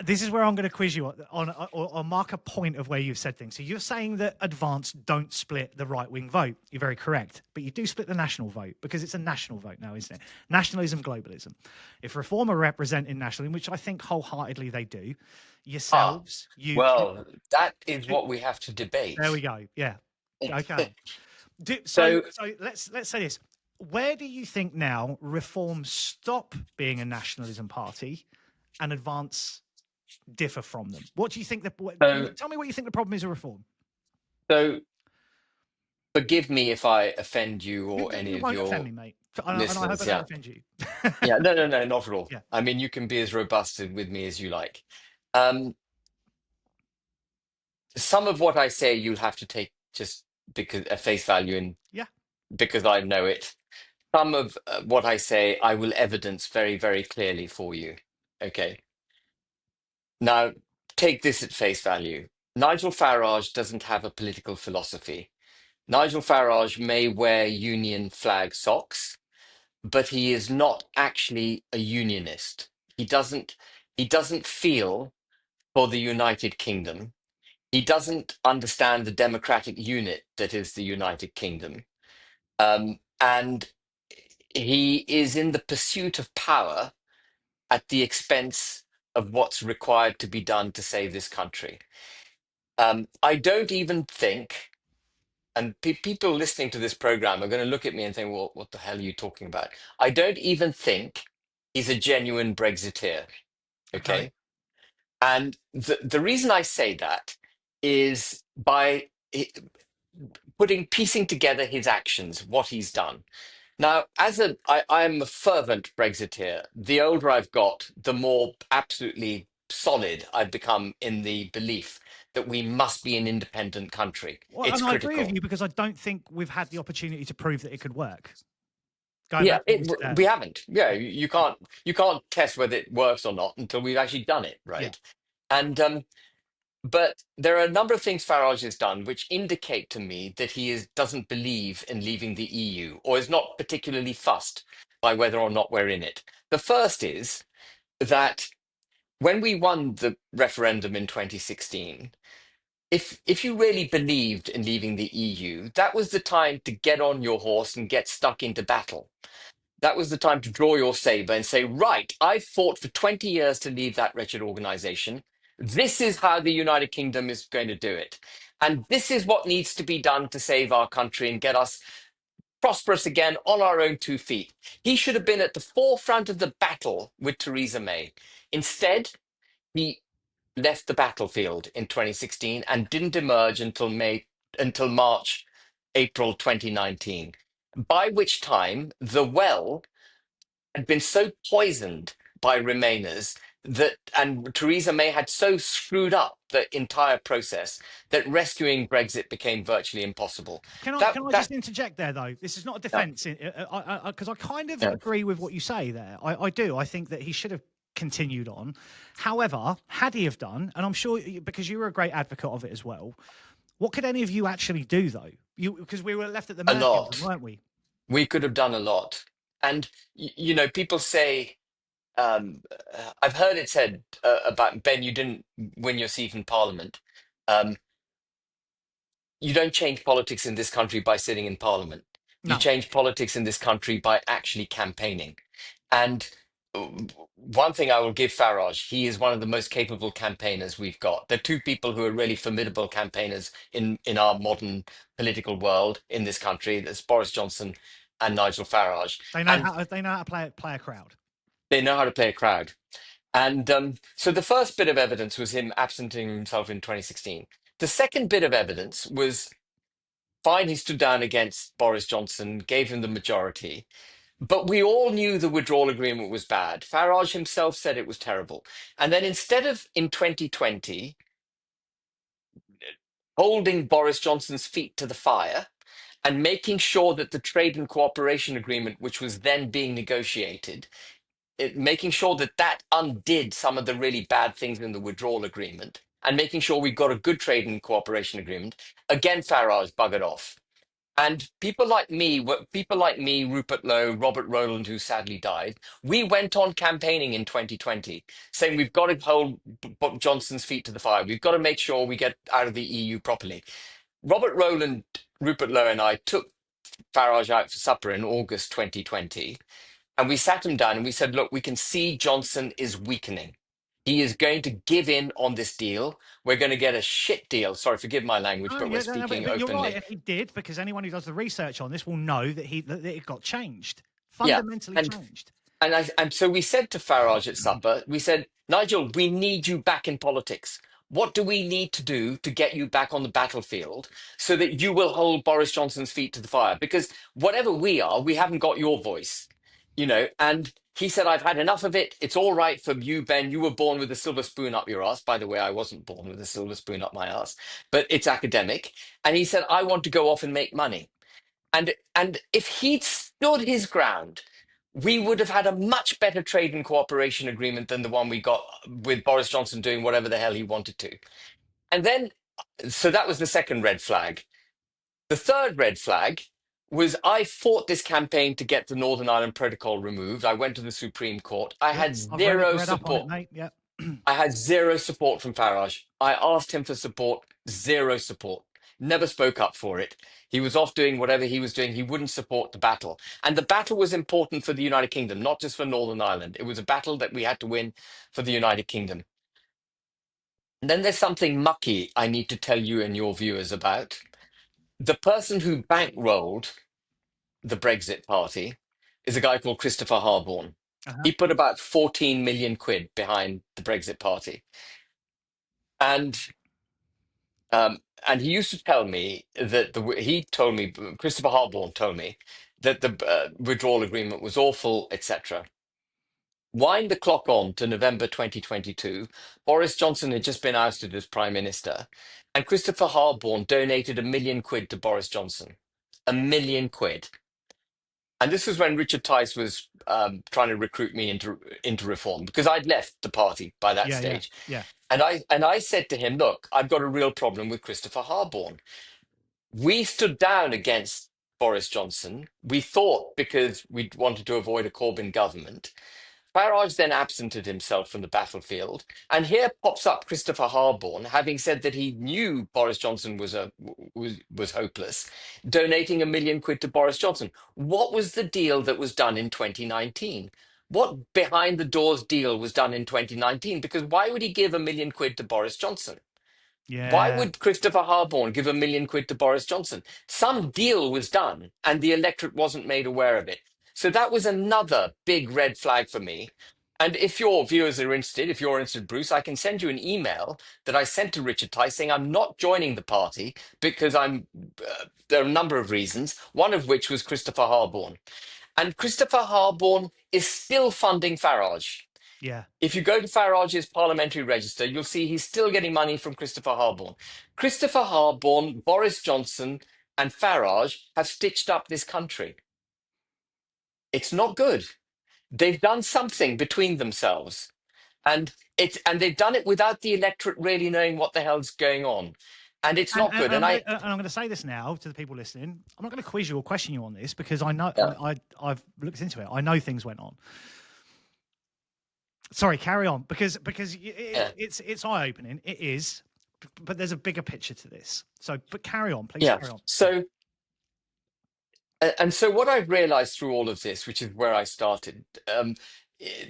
This is where I'm going to quiz you on or mark a point of where you've said things. So you're saying that Advance don't split the right wing vote. You're very correct, but you do split the national vote because it's a national vote now, isn't it? Nationalism, globalism. If Reform are representing nationalism, which I think wholeheartedly they do, yourselves, Well, that is what we have to debate. There we go. Yeah. Okay. So So let's say this. Where do you think now Reform stop being a nationalism party and Advance differ from them? What do you think tell me what you think the problem is with Reform? So forgive me if I offend you or any You of won't your offend me, mate. And I hope I listeners. don't offend you. No, not at all. Yeah. I mean, you can be as robust with me as you like. Um, some of what I say you'll have to take just because at face value and Yeah. because I know it. Some of what I say I will evidence very, very clearly for you. Okay. Now, take this at face value. Nigel Farage doesn't have a political philosophy. Nigel Farage may wear Union flag socks, but he is not actually a unionist. He doesn't feel for the United Kingdom. He doesn't understand the democratic unit that is the United Kingdom. And he is in the pursuit of power at the expense of what's required to be done to save this country. I don't even think, and people listening to this program are going to look at me and think, well, what the hell are you talking about? I don't even think he's a genuine Brexiteer. Okay. Okay. And the reason I say that is by piecing together his actions, what he's done. Now, I am a fervent Brexiteer. The older I've got, the more absolutely solid I've become in the belief that we must be an independent country. Well, It's and I agree with critical. you because I don't think we've had the opportunity to prove that it could work. Going Yeah, back to what we said we earlier. haven't. Yeah, you can't test whether it works or not until we've actually done it, Yeah. right? And but there are a number of things Farage has done which indicate to me that doesn't believe in leaving the EU or is not particularly fussed by whether or not we're in it. The first is that when we won the referendum in 2016, if you really believed in leaving the EU, that was the time to get on your horse and get stuck into battle. That was the time to draw your saber and say, right, I've fought for 20 years to leave that wretched organization. This is how the United Kingdom is going to do it. And this is what needs to be done to save our country and get us prosperous again on our own 2 feet. He should have been at the forefront of the battle with Theresa May. Instead, he left the battlefield in 2016 and didn't emerge until March, April 2019. By which time the well had been so poisoned by Remainers and Theresa May had so screwed up the entire process that rescuing Brexit became virtually impossible. That Can I that just interject there though? This is not a yeah, defence, because I kind of yeah. agree with what you say there. I do. I think that he should have continued on. However, had he have done, and I'm sure because you were a great advocate of it as well. What could any of you actually do though? You because we were left at the A mercy of them, lot. weren't we? We could have done a lot. And people say I've heard it said about Ben, you didn't win your seat in Parliament. Um, you don't change politics in this country by sitting in Parliament. You No. change politics in this country by actually campaigning. And uh, one thing I will give Farage, he is one of the most capable campaigners we've got. There are two people who are really formidable campaigners in our modern political world in this country. There's Boris Johnson and Nigel Farage. And They know how to play a crowd. they know how to play a crowd. And so the first bit of evidence was him absenting himself in 2016. The second bit of evidence was fine, he stood down against Boris Johnson, gave him the majority. But we all knew the withdrawal agreement was bad. Farage himself said it was terrible. And then instead of in 2020 holding Boris Johnson's feet to the fire and making sure that the trade and cooperation agreement, which was then being negotiated, making sure that that undid some of the really bad things in the withdrawal agreement and making sure we got a good trade and cooperation agreement, again, Farage buggered off. And people like me, Rupert Lowe, Robert Rowland, who sadly died, we went on campaigning in 2020, saying we've got to hold Johnson's feet to the fire. We've got to make sure we get out of the EU properly. Robert Rowland, Rupert Lowe, and I took Farage out for supper in August 2020, and we sat him down and we said, look, we can see Johnson is weakening. He is going to give in on this deal. We're going to get a shit deal. Sorry, forgive my language, No, but we're yeah, no, speaking but you're right, openly. and he did because anyone who does the research on this will know that that it got changed, Yeah. fundamentally And changed. and so we said to Farage at supper, we said, Nigel, we need you back in politics. What do we need to do to get you back on the battlefield so that you will hold Boris Johnson's feet to the fire? Because whatever we are, we haven't got your voice, And he said, I've had enough of it. It's all right for you, Ben. You were born with a silver spoon up your ass. By the way, I wasn't born with a silver spoon up my ass, but it's academic. And he said, I want to go off and make money. And if he'd stood his ground, we would have had a much better trade and cooperation agreement than the one we got with Boris Johnson doing whatever the hell he wanted to. And then, so that was the second red flag. The third red flag was I fought this campaign to get the Northern Ireland Protocol removed. I went to the Supreme Court. I Yep, had I've zero read up on it, support. mate. Yep. I had zero support from Farage. I asked him for support, zero support. Never spoke up for it. He was off doing whatever he was doing. He wouldn't support the battle. And the battle was important for the United Kingdom, not just for Northern Ireland. It was a battle that we had to win for the United Kingdom. And then there's something mucky I need to tell you and your viewers about. The person who bankrolled the Brexit party is a guy called Christopher Harborne. Uh-huh. He put about 14 million quid behind the Brexit party. And he used to tell me that Christopher Harborne told me that the withdrawal agreement was awful, etc. Wind the clock on to November 2022. Boris Johnson had just been ousted as Prime Minister, and Christopher Harborne donated 1 million quid to Boris Johnson. 1 million quid. And this was when Richard Tice was trying to recruit me into reform because I'd left the party by that Yeah, yeah, stage. yeah, And I said to him, look, I've got a real problem with Christopher Harborne. We stood down against Boris Johnson. We thought because we wanted to avoid a Corbyn government. Farage then absented himself from the battlefield, and here pops up Christopher Harborne, having said that he knew Boris Johnson was hopeless, donating 1 million quid to Boris Johnson. What was the deal that was done in 2019? What behind the doors deal was done in 2019? Because why would he give 1 million quid to Boris Johnson? Why yeah, would Christopher Harborne give 1 million quid to Boris Johnson? Some deal was done, and the electorate wasn't made aware of it. So that was another big red flag for me. And if your viewers are interested, if you're interested, Bruce, I can send you an email that I sent to Richard Tice saying I'm not joining the party because there are a number of reasons, one of which was Christopher Harborne. And Christopher Harborne is still funding Farage. yeah. If you go to Farage's parliamentary register, you'll see he's still getting money from Christopher Harborne. Christopher Harborne, Boris Johnson, and Farage have stitched up this country. It's not good. They've done something between themselves, and they've done it without the electorate really knowing what the hell's going on, and it's And, not and, good. and And I'm I, gonna, and I'm going to say this now to the people listening. I'm not going to quiz you or question you on this because I know yeah, I've looked into it. I know things went on. Sorry, carry on because yeah, it's eye opening. It is, but there's a bigger picture to this. So, but carry on, please yeah. carry on. So what I've realized through all of this, which is where I started,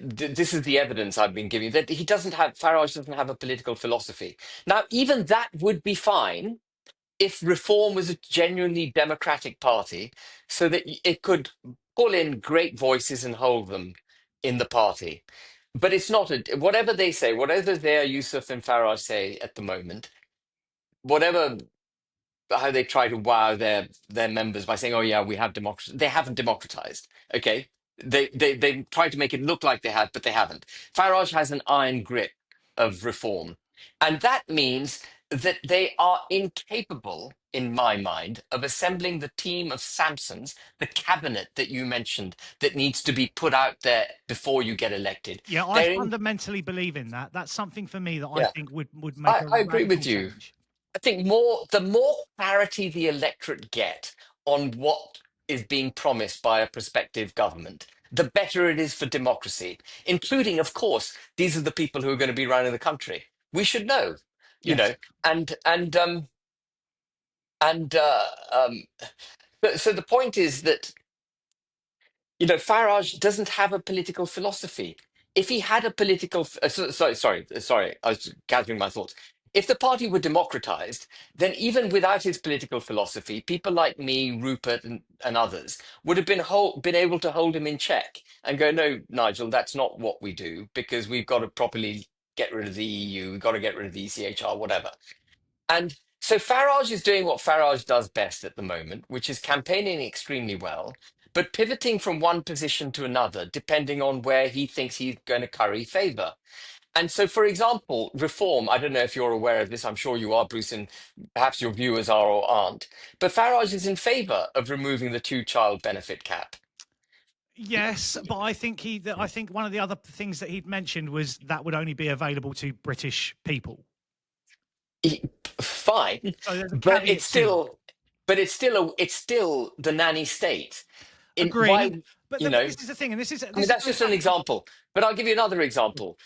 this is the evidence I've been giving that Farage doesn't have a political philosophy. Now, even that would be fine if Reform was a genuinely democratic party, so that it could pull in great voices and hold them in the party. But it's not whatever they say, whatever their Yusuf and Farage say at the moment, whatever how they try to wow their members by saying, "Oh yeah, we have democracy." They haven't democratized. Okay, they try to make it look like they have, but they haven't. Farage has an iron grip of reform, and that means that they are incapable, in my mind, of assembling the team of Samsons, the cabinet that you mentioned, that needs to be put out there before you get elected. Yeah, I They're in. fundamentally believe in that. That's something for me that I Yeah, think would make a I agree radical with you. change. I think the more clarity the electorate get on what is being promised by a prospective government, the better it is for democracy, including, of course, these are the people who are going to be running the country. We should know, you Yes, know, and and so the point is that Farage doesn't have a political philosophy. If he had a sorry, I was gathering my thoughts. If the party were democratized, then even without his political philosophy, people like me, Rupert, and others would have been able to hold him in check and go, no, Nigel, that's not what we do because we've got to properly get rid of the EU, we've got to get rid of the ECHR, whatever. And so Farage is doing what Farage does best at the moment, which is campaigning extremely well, but pivoting from one position to another, depending on where he thinks he's going to curry favor. And so, for example, reform, I don't know if you're aware of this, I'm sure you are, Bruce, and perhaps your viewers are or aren't, but Farage is in favor of removing the two-child benefit cap. yes, but I think one of the other things that he'd mentioned was that would only be available to British people. He- Fine, So there's a but caveat to it. it's still the nanny state. In Agree, why, but you know. this is the thing, and I mean, this that's goes just an back to example, but I'll give you another example.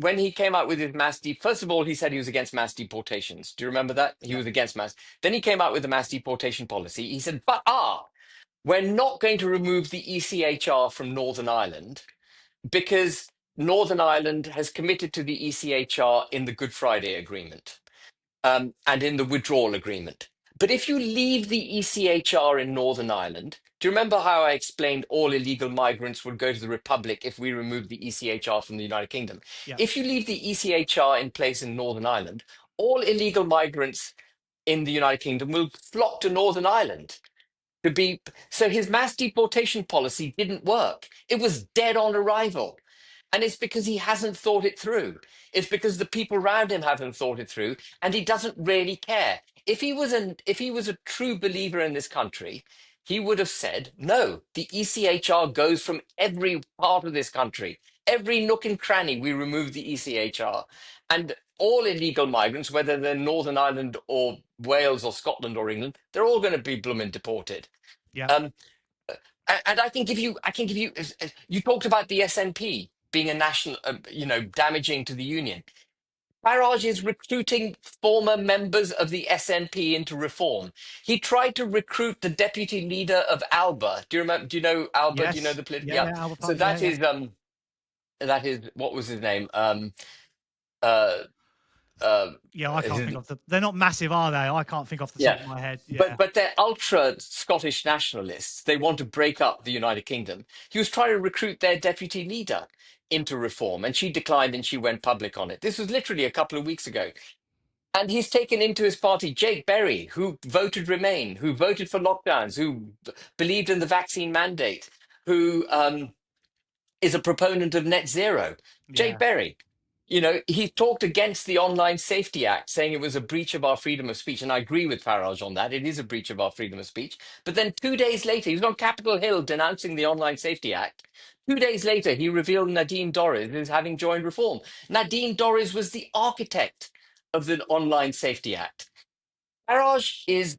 When he came out with his first of all, he said he was against mass deportations. Do you remember that? He yeah, was against mass. Then he came out with the mass deportation policy. He said, we're not going to remove the ECHR from Northern Ireland because Northern Ireland has committed to the ECHR in the Good Friday Agreement, and in the withdrawal agreement. But if you leave the ECHR in Northern Ireland, do you remember how I explained all illegal migrants would go to the Republic if we remove the ECHR from the United Kingdom? Yeah. If you leave the ECHR in place in Northern Ireland, all illegal migrants in the United Kingdom will flock to Northern Ireland to be. So his mass deportation policy didn't work. It was dead on arrival. And it's because he hasn't thought it through. It's because the people around him haven't thought it through, and he doesn't really care. If he was a true believer in this country, he would have said, no, the ECHR goes from every part of this country. Every nook and cranny, we remove the ECHR. And all illegal migrants, whether they're Northern Ireland or Wales or Scotland or England, they're all going to be blooming deported. Yeah. Um, and I can give you, you talked about the SNP being a national, damaging to the union. Farage is recruiting former members of the SNP into reform. He tried to recruit the deputy leader of Alba. Do you remember? Do you know Alba? Do you know Yes. the political? Yeah. Yeah. Yeah. Albert So Park. Yeah. Yeah. that is what was his name? Uh, uh, Yeah. I can't his- think of the. They're not massive, are they? I can't think off the top yeah. of my head. But Yeah. they're ultra Scottish nationalists. They want to break up the United Kingdom. He was trying to recruit their deputy leader into reform, and she declined and she went public on it. This was literally a couple of weeks ago. And he's taken into his party Jake Berry, who voted Remain, who voted for lockdowns, who believed in the vaccine mandate, who is a proponent of net zero. Jake Yeah. Berry, he talked against the Online Safety Act, saying it was a breach of our freedom of speech. And I agree with Farage on that. It is a breach of our freedom of speech. But then 2 days later, he was on Capitol Hill denouncing the Online Safety Act. 2 days later, he revealed Nadine Dorries as having joined Reform. Nadine Dorries was the architect of the Online Safety Act. Farage is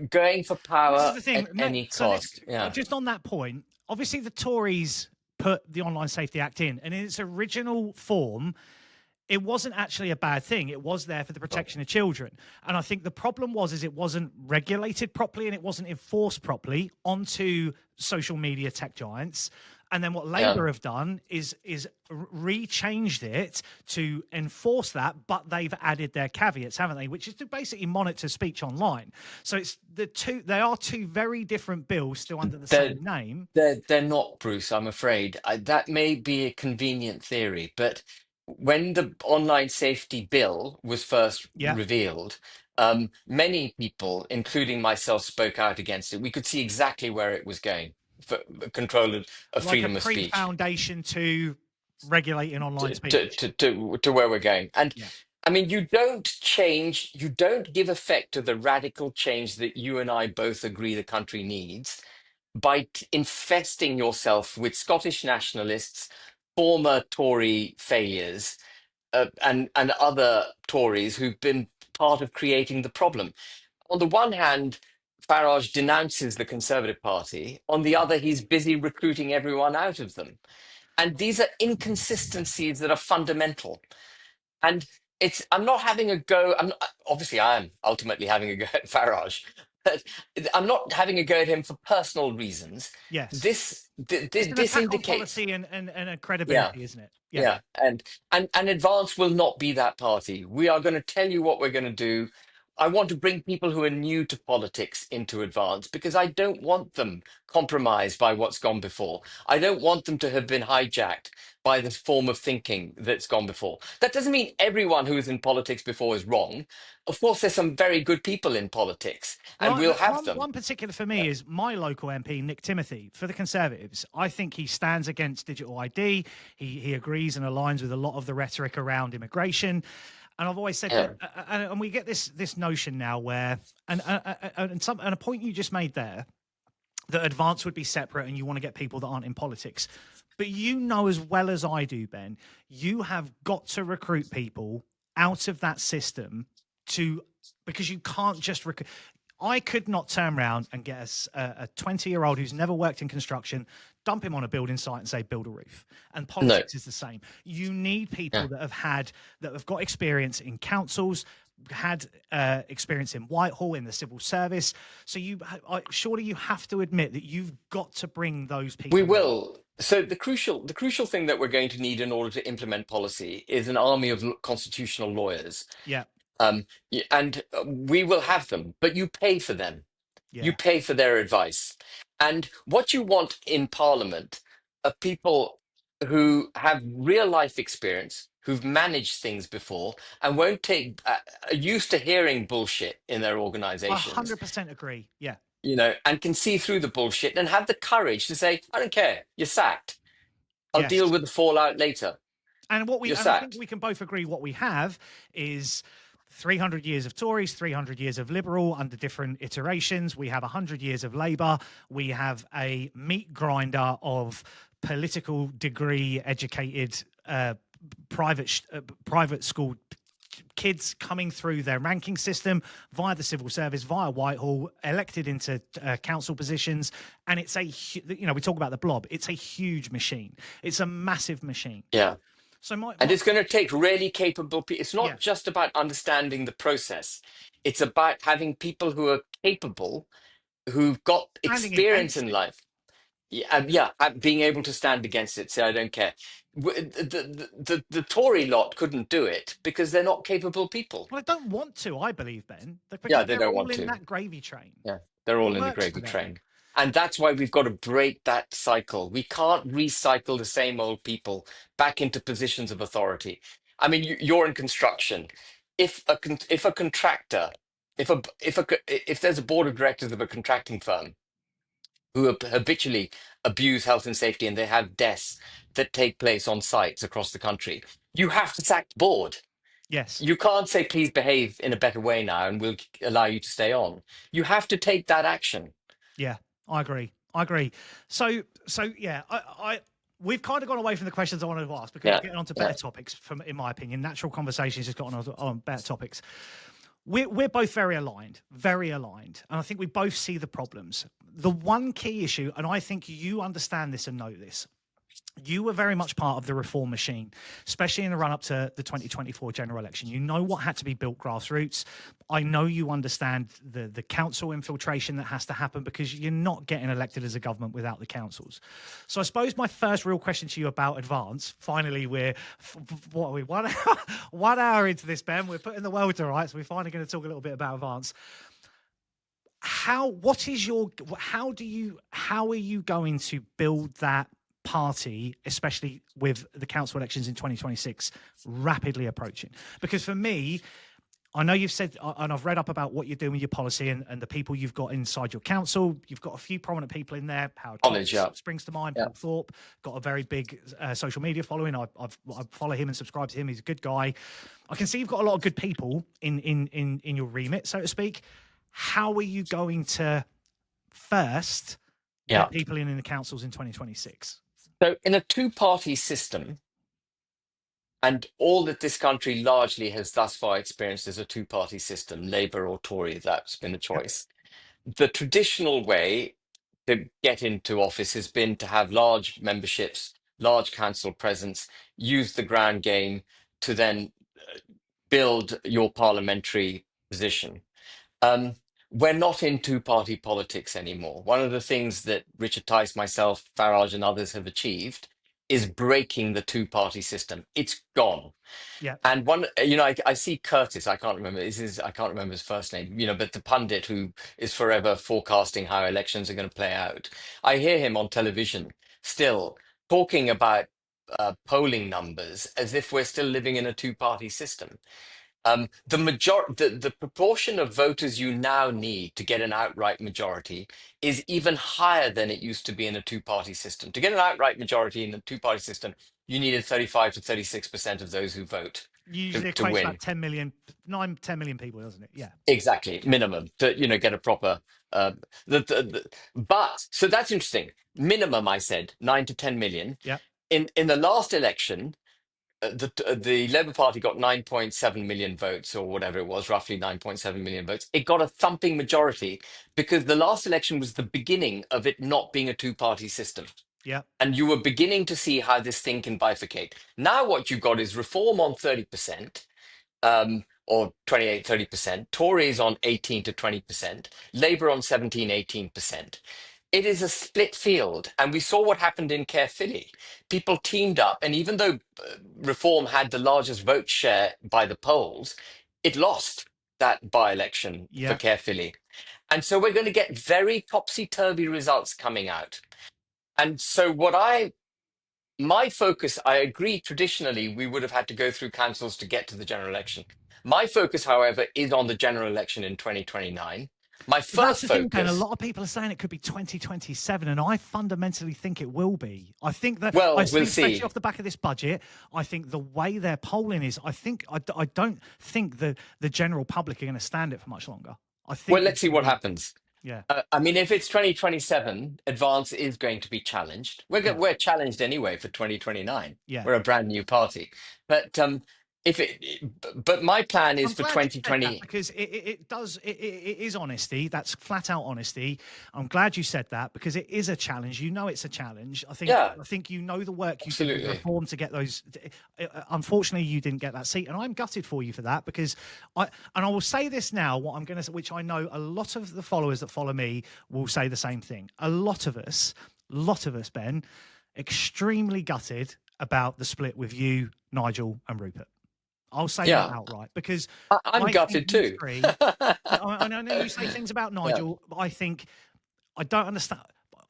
going for This is power the thing. at any So this, cost. Yeah. just on that point, obviously the Tories put the Online Safety Act in, and in its original form, it wasn't actually a bad thing. It was there for the protection of children. And I think the problem is it wasn't regulated properly and it wasn't enforced properly onto social media tech giants. And then what Labour have done is re-changed it to enforce that, but they've added their caveats, haven't they? Which is to basically monitor speech online. So it's they are two very different bills still under the same name. They're not, Bruce, I'm afraid. That may be a convenient theory, but when the online safety bill was first Yeah. revealed, many people, including myself, spoke out against it. We could see exactly where it was going for control of Like freedom a of speech pre-foundation to regulating online speech. to where we're going. And Yeah. I mean, you don't give effect to the radical change that you and I both agree the country needs by infesting yourself with Scottish nationalists, former Tory failures, and other Tories who've been part of creating the problem. On the one hand, Farage denounces the Conservative Party. On the other, he's busy recruiting everyone out of them. And these are inconsistencies that are fundamental. And I'm not having a go. Obviously, I am ultimately having a go at Farage, but I'm not having a go at him for personal reasons. Yes. This It's an attack on indicates, policy and a credibility, yeah, isn't it? yeah, and Advance will not be that party. We are going to tell you what we're going to do. I want to bring people who are new to politics into Advance because I don't want them compromised by what's gone before. I don't want them to have been hijacked by this form of thinking that's gone before. That doesn't mean everyone who was in politics before is wrong. Of course, there's some very good people in politics, and Well, we'll have them. one particular for me is my local MP, Nick Timothy, for the Conservatives. I think he stands against digital ID. He agrees and aligns with a lot of the rhetoric around immigration. And I've always said, and we get this notion now where, and a point you just made there, that Advance would be separate and you want to get people that aren't in politics. But you know as well as I do, Ben, you have got to recruit people out of that system because you can't just recruit. I could not turn around and get a 20-year-old who's never worked in construction, dump him on a building site and say, build a roof. And politics is the same. You need people that have got experience in councils, had experience in Whitehall, in the civil service. So surely you have to admit that you've got to bring those people. We will. So the crucial thing that we're going to need in order to implement policy is an army of constitutional lawyers. Yeah, And we will have them, but you pay for them. You yeah. pay for their advice. And what you want in Parliament are people who have real life experience, who've managed things before, and won't take are used to hearing bullshit in their I organizations, 100% agree. Yeah. and can see through the bullshit and have the courage to say, I don't care, you're sacked. I'll deal Yes. with the fallout later. And You're I think sacked. we can both agree what we have is 300 years of Tories, 300 years of Liberal under different iterations. We have 100 years of Labour. We have a meat grinder of political degree educated private school kids coming through their ranking system via the civil service, via Whitehall, elected into council positions. And it's we talk about the blob. It's a huge machine. It's a massive machine. Yeah. So And it's going to take really capable people. It's yeah, not just about understanding the process. It's about having people who are capable, who've got standing experience against in it. life. Being able to stand against it, say I don't care. The Tory lot couldn't do it because they're not capable people. Well, I don't want to, I believe, Ben, Yeah, because they they're don't all want in to. that gravy train. Yeah, they're It all in the works for gravy them. train. And that's why we've got to break that cycle. We can't recycle the same old people back into positions of authority. I mean, you're in construction. If a contractor, if there's a board of directors of a contracting firm who habitually abuse health and safety and they have deaths that take place on sites across the country, you have to sack the board. Yes. You can't say, please behave in a better way now and we'll allow you to stay on. You have to take that action. Yeah, I agree. I agree. So yeah, we've kind of gone away from the questions I wanted to ask because we're Yeah. getting on to Yeah. better topics. In my opinion, natural conversations has gotten on better topics. We're both very aligned, and I think we both see the problems. The one key issue, and I think you understand this and know this. You were very much part of the reform machine, especially in the run up to the 2024 general election. You know what had to be built grassroots. I know you understand the council infiltration that has to happen because you're not getting elected as a government without the councils. So I suppose my first real question to you about Advance, finally what are we, 1 hour, 1 hour into this, Ben, we're putting the world to rights. We're finally going to talk a little bit about Advance. How are you going to build that party, especially with the council elections in 2026 rapidly approaching? Because for me, I know you've said, and I've read up about what you're doing with your policy and the people you've got inside your council. You've got a few prominent people in there. Howard Knowledge. Cox Yeah. springs to mind. Yeah. Paul Thorpe got a very big social media following. I follow him and subscribe to him. He's a good guy. I can see you've got a lot of good people in your remit, so to speak. How are you going to first Yeah. get people in the councils in 2026? So, in a two-party system, and all that this country largely has thus far experienced is a two-party system, Labour or Tory, that's been the Yep. choice. The traditional way to get into office has been to have large memberships, large council presence, use the ground game to then build your parliamentary position. Um, we're not in two-party politics anymore. One of the things that Richard Tice, myself, Farage, and others have achieved is breaking the two-party system. It's gone. Yeah. And I see Curtis. I can't remember. I can't remember his first name. But the pundit who is forever forecasting how elections are going to play out. I hear him on television still talking about polling numbers as if we're still living in a two-party system. The proportion of voters you now need to get an outright majority is even higher than it used to be in a two-party system. To get an outright majority in a two-party system, you needed 35 to 36% of those who vote Usually to equates win. about 10 million people, doesn't it? Yeah. Exactly, minimum to get a proper. But so that's interesting. Minimum, I said 9 to 10 million. Yeah. In the last election, the Labour Party got 9.7 million votes, or whatever it was, roughly 9.7 million votes. It got a thumping majority because the last election was the beginning of it not being a two-party system. Yeah. And you were beginning to see how this thing can bifurcate. Now what you've got is Reform on 30%, or 28, 30%, Tories on 18 to 20%, Labour on 17, 18%. it is a split field. And we saw what happened in Caerphilly. People teamed up, and even though Reform had the largest vote share by the polls, it lost that by-election for Yeah. Caerphilly. And so we're going to get very topsy-turvy results coming out. And so my focus, I agree, traditionally, we would have had to go through councils to get to the general election. My focus, however, is on the general election in 2029. My But that's first the thing, Ben. A focus, lot of people are saying it could be 2027, and I fundamentally think it will be. I think that, I well, we'll think, especially see. off the back of this budget, I think the way they're polling is, I don't think the general public are going to stand it for much longer. I Well, think it's let's see going to what be, happens. yeah, I mean, if it's 2027, advance is going to be challenged. yeah, We're challenged anyway for 2029. yeah. We're a brand new party. But if but my plan is I'm for glad you said that 2020. because it does it is honesty. That's flat out honesty. I'm glad you said that because it is a challenge. You know, it's a challenge. Yeah, I think you know the work you did with absolutely. Reform to get those. Unfortunately, you didn't get that seat, and I'm gutted for you for that because I will say this now. What I'm going to, which I know a lot of the followers that follow me will say the same thing. A lot of us, Ben, extremely gutted about the split with you, Nigel, and Rupert. I'll say that Yeah, outright because I'm I think gutted you too. three. I know you say things about Yeah. Nigel, but I think I don't understand.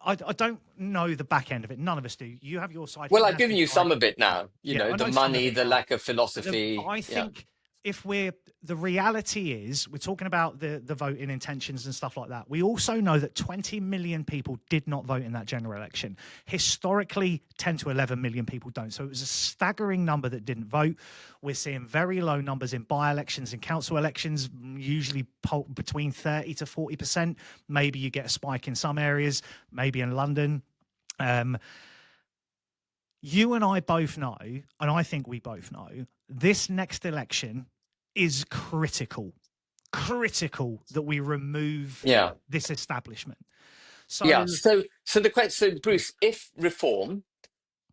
I don't know the back end of it. None of us do. You have your side. Well, He I've has given his you side. some of it now. You Yeah, know, I the know some of money, it the now. lack of But philosophy. I Yeah, think if the reality is, we're talking about the voting intentions and stuff like that. We also know that 20 million people did not vote in that general election. Historically, 10 to 11 million people don't. So it was a staggering number that didn't vote. We're seeing very low numbers in by-elections and council elections, usually between 30 to 40%. Maybe you get a spike in some areas, maybe in London. Um, you and I both know, and I think we both know, this next election is critical that we remove yeah, this establishment. So, yeah. So the question, so Bruce, if reform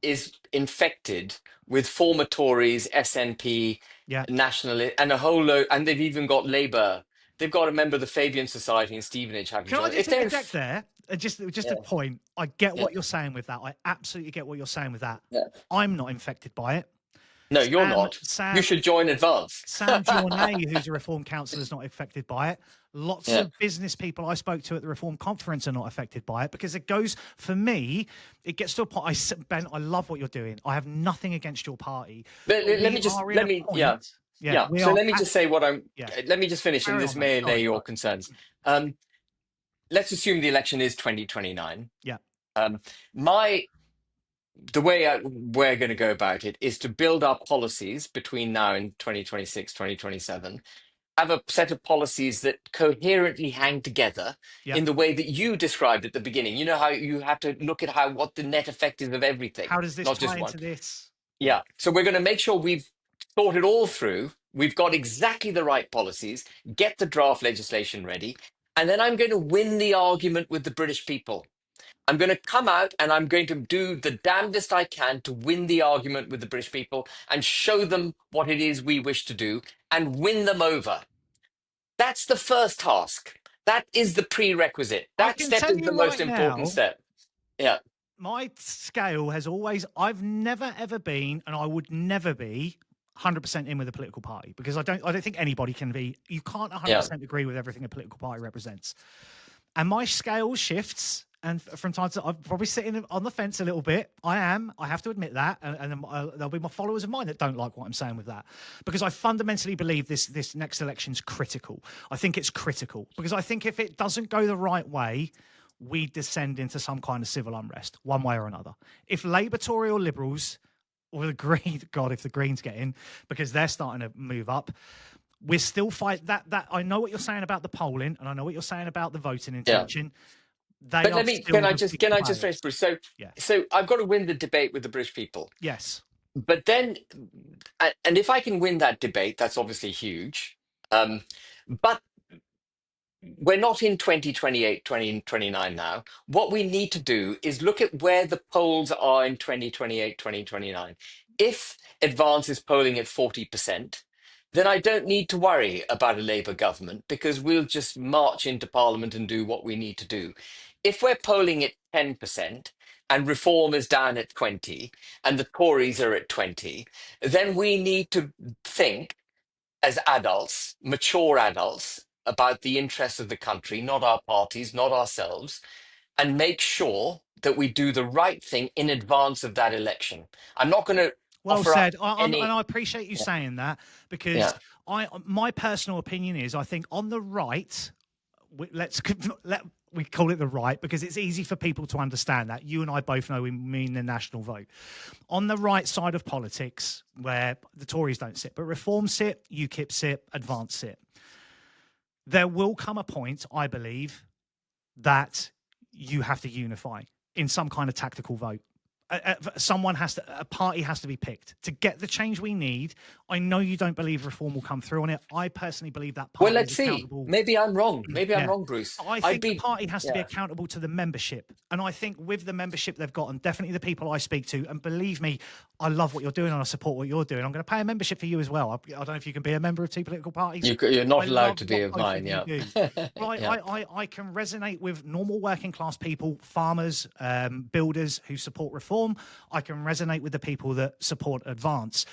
is infected with former Tories, SNP, yeah. National, and a whole load, and they've even got Labour. They've got a member of the Fabian Society in Stevenage having Can I joined. just If they're interject there? Just a yeah, point. I get yeah, what you're saying with that. I absolutely get what you're saying with that. yeah. I'm not infected by it. No, you're Sam, not. You Sam, should join Advance. Sam Journay, who's a Reform councillor, is not affected by it. Lots Yeah. of business people I spoke to at the Reform conference are not affected by it because it goes, for me, it gets to a point. Ben, I love what you're doing. I have nothing against your party. But Let we me just are in let a me yeah. point. Yeah, Yeah. we So are let me at, just say what I'm yeah. let me just finish, and Carry this on, mate. may allay Sorry. your concerns. Um, let's assume the election is 2029. Yeah, Um, my the way we're going to go about it is to build our policies between now and 2026, 2027. Have a set of policies that coherently hang together yeah. in the way that you described at the beginning. You know how you have to look at how what the net effect is of everything, How does this not tie just one. into this? Yeah. Yeah. So we're going to make sure we've thought it all through. We've got exactly the right policies, get the draft legislation ready, and then I'm going to win the argument with the British people. I'm going to come out and I'm going to do the damnedest I can to win the argument with the British people and show them what it is we wish to do and win them over. That's the first task. That is the prerequisite. I That can step tell is the you most right important now, step. Yeah. my scale has always, I've never ever been, and I would never be 100% in with a political party because I don't think anybody can be. You can't Yeah. 100% agree with everything a political party represents. And my scale shifts. And from time to time, I'm probably sitting on the fence a little bit. I am. I have to admit that. And there'll be my followers of mine that don't like what I'm saying with that, because I fundamentally believe this next election's critical. I think it's critical because I think if it doesn't go the right way, we descend into some kind of civil unrest, one way or another. If Labour, Tory, or Liberals, or the Green, God, if the Greens get in, because they're starting to move up, we're still fight that. I know what you're saying about the polling, and I know what you're saying about the voting Yeah. intention. They But are still the big can I just finish, players. Bruce? So Yeah. so I've got to win the debate with the British people. Yes. But then and if I can win that debate, that's obviously huge. But we're not in 2028, 2029 now. What we need to do is look at where the polls are in 2028, 2029. If Advance is polling at 40%, then I don't need to worry about a Labour government because we'll just march into Parliament and do what we need to do. if we're polling at 10% and Reform is down at 20 and the Tories are at 20, then we need to think as adults, mature adults, about the interests of the country, not our parties, not ourselves, and make sure that we do the right thing in advance of that election. I'm not going to Well offer up said. And any. I appreciate you Yeah, saying that because yeah. my personal opinion is I think on the right, let's let we call it the right because it's easy for people to understand that. You and I both know we mean the national vote. On the right side of politics, where the Tories don't sit, but Reform sit, UKIP sit, Advance sit, there will come a point, I believe, that you have to unify in some kind of tactical vote. A party has to be picked to get the change we need. I know you don't believe Reform will come through on it. I personally believe that Well, party is let's see. accountable. Maybe I'm wrong. Maybe I'm Yeah. wrong, Bruce. I I'd think the be. party has to be Yeah. accountable to the membership. And I think with the membership they've got, and definitely the people I speak to, and believe me, I love what you're doing and I support what you're doing. I'm going to pay a membership for you as well. I don't know if you can be a member of two political parties. You're not I allowed love to be what of both of mine. you Yeah. do. But Yeah. I can resonate with normal working class people, farmers, builders who support Reform. I can resonate with the people that support Advance.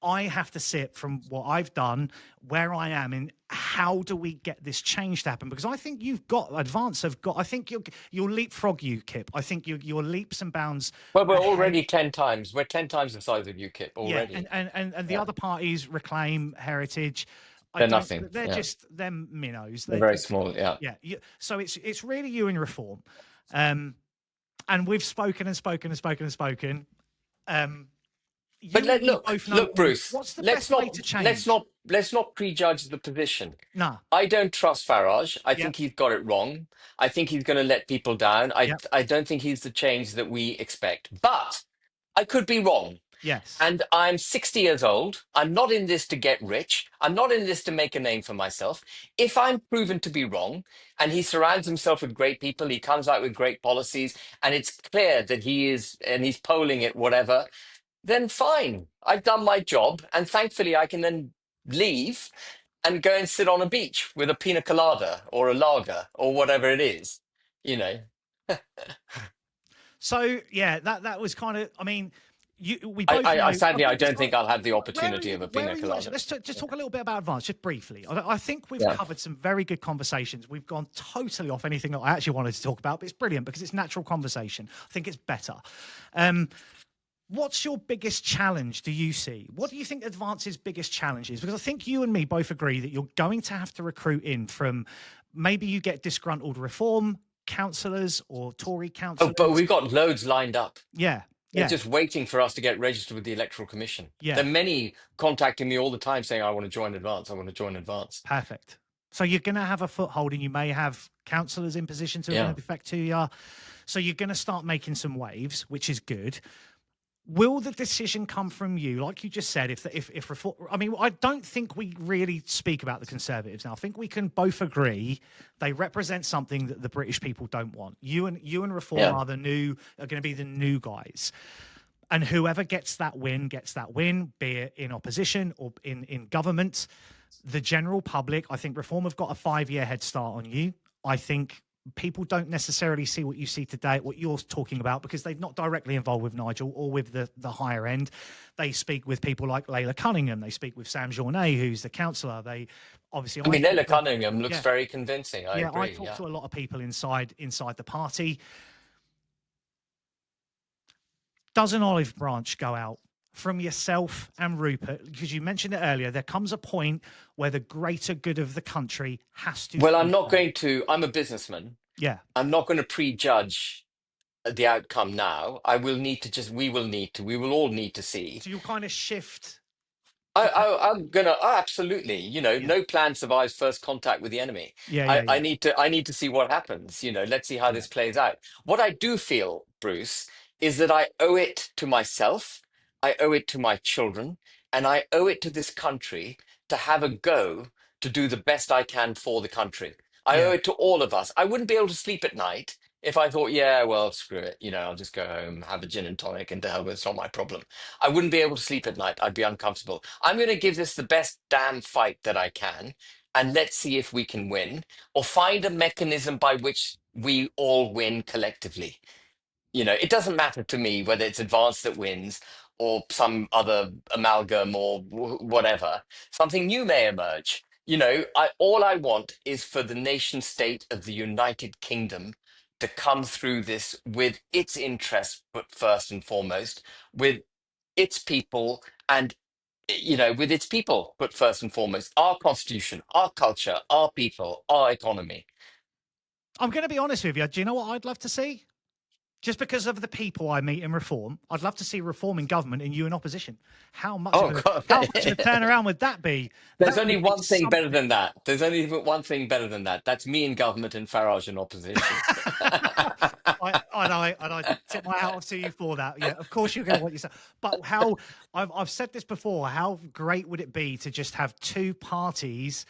I have to sit from what I've done, where I am, in how do we get this change to happen? Because I think you've got Advance have got. I think you'll leapfrog you, Kip. I think you're leaps and bounds Well, we're ahead. already 10 times. We're 10 times the size of UKIP Yeah, and already. the Yeah. other parties, Reclaim, Heritage, I They're don't. nothing. They're Yeah. just them minnows. They're very small. Yeah. Yeah. So it's really you in Reform, and we've spoken and spoken and spoken and spoken. Um, But you and me both know look, Bruce. what's the best way to change. Let's not prejudge the position. Nah. I don't trust Farage. I Yeah. think he's got it wrong. I think he's going to let people down. Yeah. I don't think he's the change that we expect. But I could be wrong. Yes. And I'm 60 years old. I'm not in this to get rich. I'm not in this to make a name for myself. If I'm proven to be wrong and he surrounds himself with great people, he comes out with great policies, and it's clear that he is, and he's polling it, whatever, then fine. I've done my job. And thankfully, I can then leave and go and sit on a beach with a pina colada or a lager or whatever it is, you know. So yeah, that was kind of. I mean, we both I know. sadly, I don't think I'll have the Where are opportunity you? of a Where pina are you actually? colada. Let's just talk a little bit about Advance, just briefly. I think we've Yeah. covered some very good conversations. We've gone totally off anything that I actually wanted to talk about, but it's brilliant because it's natural conversation. I think it's better. What's your biggest challenge, do you see? What do you think Advance's biggest challenge is? Because I think you and me both agree that you're going to have to recruit in from maybe you get disgruntled Reform councillors or Tory Oh, but councillors. we've got loads lined up. Yeah, They're yeah, just waiting for us to get registered with the Electoral Commission. yeah, There are many contacting me all the time saying, I want to join Advance. I want to join Advance. perfect. So you're going to have a foothold and you may have councillors in positions who are going Yeah. to defect to you. So you're going to start making some waves, which is good. Will the decision come from you, like you just said? If reform, I mean, I don't think we really speak about the Conservatives now. I think we can both agree they represent something that the British people don't want. You and Reform Yeah. are going to be the new guys, and whoever gets that win gets that win, be it in opposition or in government. The general public, I think Reform have got a 5-year head start on you. I think people don't necessarily see what you see today, what you're talking about, because they're not directly involved with Nigel or with the higher end. They speak with people like Layla Cunningham. They speak with Sam Journet, who's the councillor. They obviously, I mean, talk Leila to- Cunningham looks yeah, very convincing. I yeah. I agree. talk Yeah. to a lot of people inside the party. Does an olive branch go out from yourself and Rupert? Because you mentioned it earlier, there comes a point where the greater good of the country has to. Well, I'm not going to, I'm a businessman. Yeah, I'm not going to prejudge the outcome now. We will all need to see. so you'll kind of shift. I'm gonna absolutely, Yeah, no plan survives first contact with the enemy. yeah, yeah, yeah, I need to see what happens. Let's see how yeah, this plays out. What I do feel, Bruce, is that I owe it to myself, I owe it to my children, and I owe it to this country to have a go to do the best I can for the country. I owe yeah. it to all of us. I wouldn't be able to sleep at night if I thought, yeah, well, screw it. I'll just go home, have a gin and tonic, and to hell with it, it's not my problem. I wouldn't be able to sleep at night. I'd be uncomfortable. I'm going to give this the best damn fight that I can, and let's see if we can win or find a mechanism by which we all win collectively. It doesn't matter to me whether it's Advance that wins or some other amalgam or whatever. Something new may emerge. All I want is for the nation state of the United Kingdom to come through this with its interests, but first and foremost, with its people and with its people, but first and foremost, our constitution, our culture, our people, our economy. I'm going to be honest with you. Do you know what I'd love to see? Just because of the people I meet in reform, I'd love to see reform in government and you in opposition. How much Oh of a God. how much of a turnaround would that be? There's That only would be one thing better something. than that. There's only one thing better than that. That's me in government and Farage in opposition. I tip my hat off to you for that. Yeah, of course you're going to want yourself. But I've said this before. How great would it be to just have two parties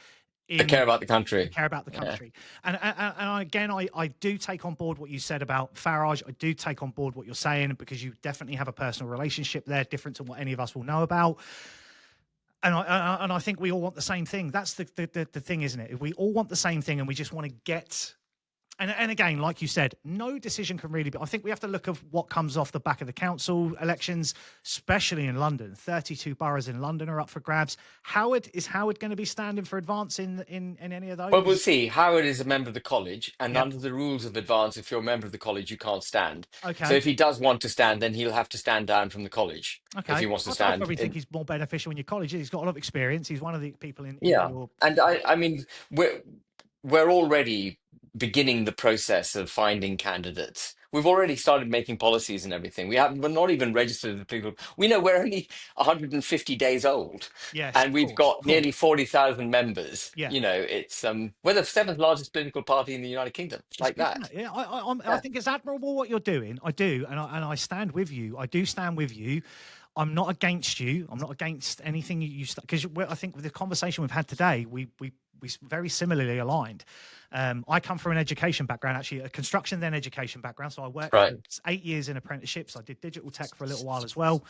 I care in about the country. care about the Yeah. country? Again, I do take on board what you said about Farage. I do take on board what you're saying because you definitely have a personal relationship there, different to what any of us will know about. And I think we all want the same thing. That's the thing, isn't it? We all want the same thing, and we just want to get. And again, like you said, no decision can really be. I think we have to look at what comes off the back of the council elections, especially in London. 32 boroughs in London are up for grabs. Is Howard going to be standing for Advance in any of Well, we'll those? see. Howard is a member of the college, and Yep. under the rules of Advance, if you're a member of the college, you can't stand. So Okay. if he does want to stand, then he'll have to stand down from the college if Okay. he wants to I stand. probably think he's more beneficial in your college. He's got a lot of experience. He's one of the people in Yeah, your. and I mean, we're already beginning the process of finding candidates. We've already started making policies and everything. We're not even registered as people. We know we're only 150 days old, Yes, and of we've course, got of course. nearly 40,000 members. Yeah. It's we're the seventh largest political party in the United Kingdom, It's like good, that. isn't it? Yeah, I Yeah. think it's admirable what you're doing. I do, and I stand with you. I do stand with you. I'm not against you. I'm not against anything you because I think with the conversation we've had today, we very similarly aligned. I come from an education background, actually a construction then education background. So I worked for Right. 8 years in apprenticeships. I did digital tech for a little while as well.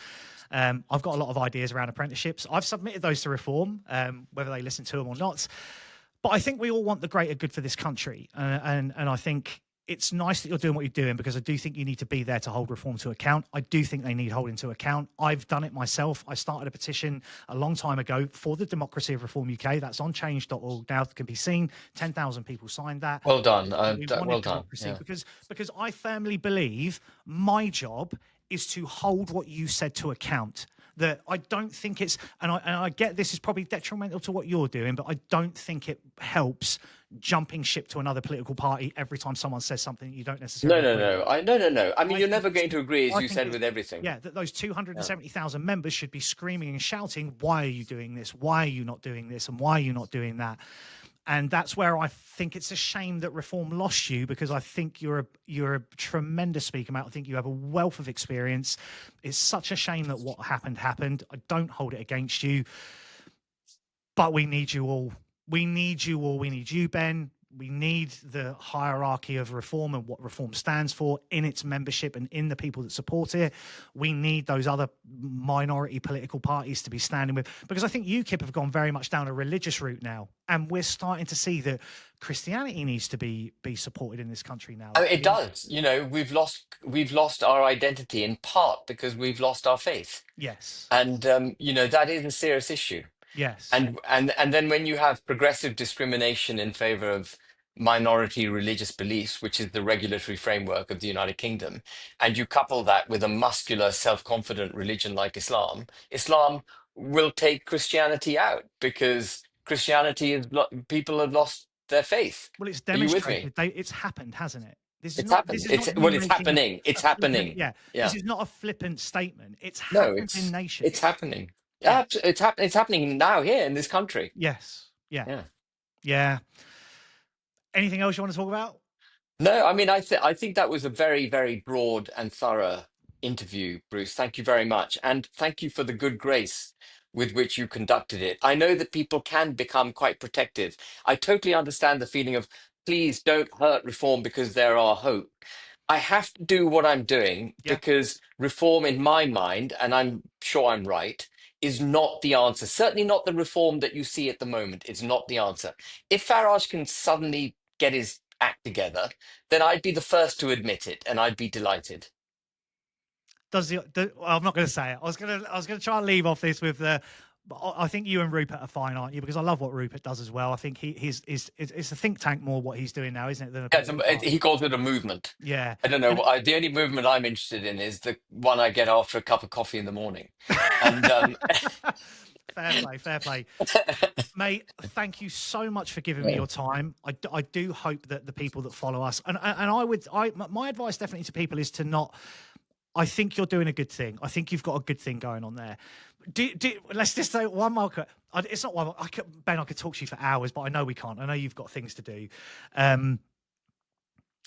I've got a lot of ideas around apprenticeships. I've submitted those to reform, whether they listen to them or not. But I think we all want the greater good for this country, and I think it's nice that you're doing what you're doing because I do think you need to be there to hold reform to account. I do think they need holding to account. I've done it myself. I started a petition a long time ago for the democracy of Reform UK. That's on change.org now. It can be seen. 10,000 people signed that. Well done. We Well wanted done. democracy Yeah. because I firmly believe my job is to hold what you said to account. That I don't think it's, and I get this is probably detrimental to what you're doing, but I don't think it helps jumping ship to another political party every time someone says something you don't No, necessarily no, agree with. no. No. I mean, I you're think never it's, going to agree, as I you think said, it's, with everything. yeah, that those Yeah. 270,000 members should be screaming and shouting, why are you doing this? Why are you not doing this? And why are you not doing that? And that's where I think it's a shame that reform lost you because I think you're a tremendous speaker, Matt. I think you have a wealth of experience. It's such a shame that what happened. I don't hold it against you, but we need you all. We need you all. We need you, Ben. We need the hierarchy of reform and what reform stands for in its membership and in the people that support it. We need those other minority political parties to be standing with, because I think UKIP have gone very much down a religious route now. And we're starting to see that Christianity needs to be supported in this country now. It does. We've lost our identity in part because we've lost our faith, Yes. and that is a serious issue. Yes. And then when you have progressive discrimination in favor of minority religious beliefs, which is the regulatory framework of the United Kingdom, and you couple that with a muscular, self-confident religion like Islam, Islam will take Christianity out because people have lost their faith. Well, it's Are you with me? demonstrated. It's happened, hasn't it? This is It's not. happened. This is not you It's making happening. It's a flippant. happening. Yeah. This Yeah. is not a flippant statement. It's No, happened in it's nations. happening. Yeah. Yeah, it's happening now here in this country. Yes. Yeah. Yeah. Yeah. Anything else you want to talk about? No, I mean, I think that was a very, very broad and thorough interview, Bruce. Thank you very much. And thank you for the good grace with which you conducted it. I know that people can become quite protective. I totally understand the feeling of, please don't hurt reform because there are hope. I have to do what I'm doing Yeah. because reform, in my mind, and I'm sure I'm right, is not the answer. Certainly not the reform that you see at the moment. It's not the answer. If Farage can suddenly get his act together, then I'd be the first to admit it, and I'd be delighted. Well, I'm not going to say it. I was going to try and leave off this with the. But I think you and Rupert are fine, aren't you? Because I love what Rupert does as well. I think it's a think tank more what he's doing now, isn't it? Than a Yeah, political party. he calls it a movement. Yeah, I don't know. and The only movement I'm interested in is the one I get after a cup of coffee in the morning. And fair play, mate. Thank you so much for giving me your time. I do hope that the people that follow us and my advice definitely to people is to not. I think you're doing a good thing. I think you've got a good thing going on there. Let's just say one more. It's not one more. Ben, I could talk to you for hours, but I know we can't. I know you've got things to do.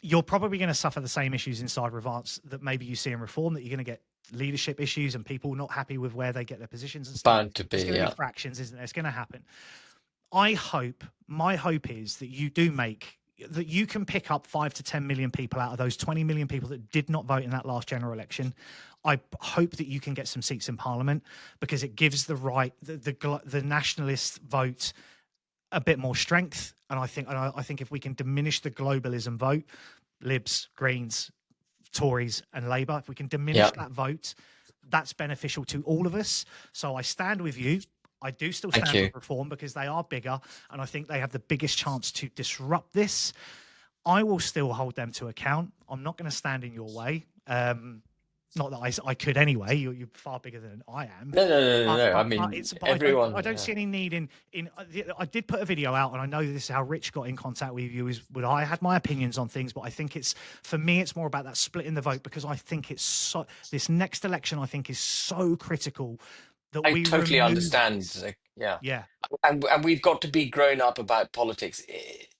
You're probably going to suffer the same issues inside Revance that maybe you see in Reform, that you're going to get leadership issues and people not happy with where they get their positions and stuff. bound to be, It's going to yeah. be fractions, isn't it? It's going to happen. My hope is that that you can pick up 5 to 10 million people out of those 20 million people that did not vote in that last general election. I hope that you can get some seats in Parliament, because it gives the nationalist vote a bit more strength. And I think if we can diminish the globalism vote, Libs, Greens, Tories and Labour, if we can diminish that vote, that's beneficial to all of us. So I stand with you. I do still stand with Reform because they are bigger and I think they have the biggest chance to disrupt this. I will still hold them to account. I'm not going to stand in your way. Not that I could anyway. You're far bigger than I am. No. I mean, everyone. I don't see any need in. I did put a video out, and I know this is how Rich got in contact with you. I had my opinions on things, but I think for me, it's more about that split in the vote, because I think this next election, I think, is so critical. I totally understand. Yeah. And we've got to be grown up about politics.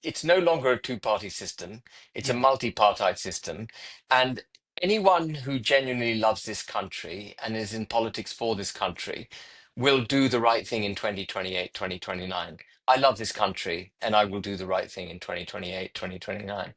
It's no longer a two-party system. It's a multi-partite system. And anyone who genuinely loves this country and is in politics for this country will do the right thing in 2028, 2029. I love this country and I will do the right thing in 2028, 2029.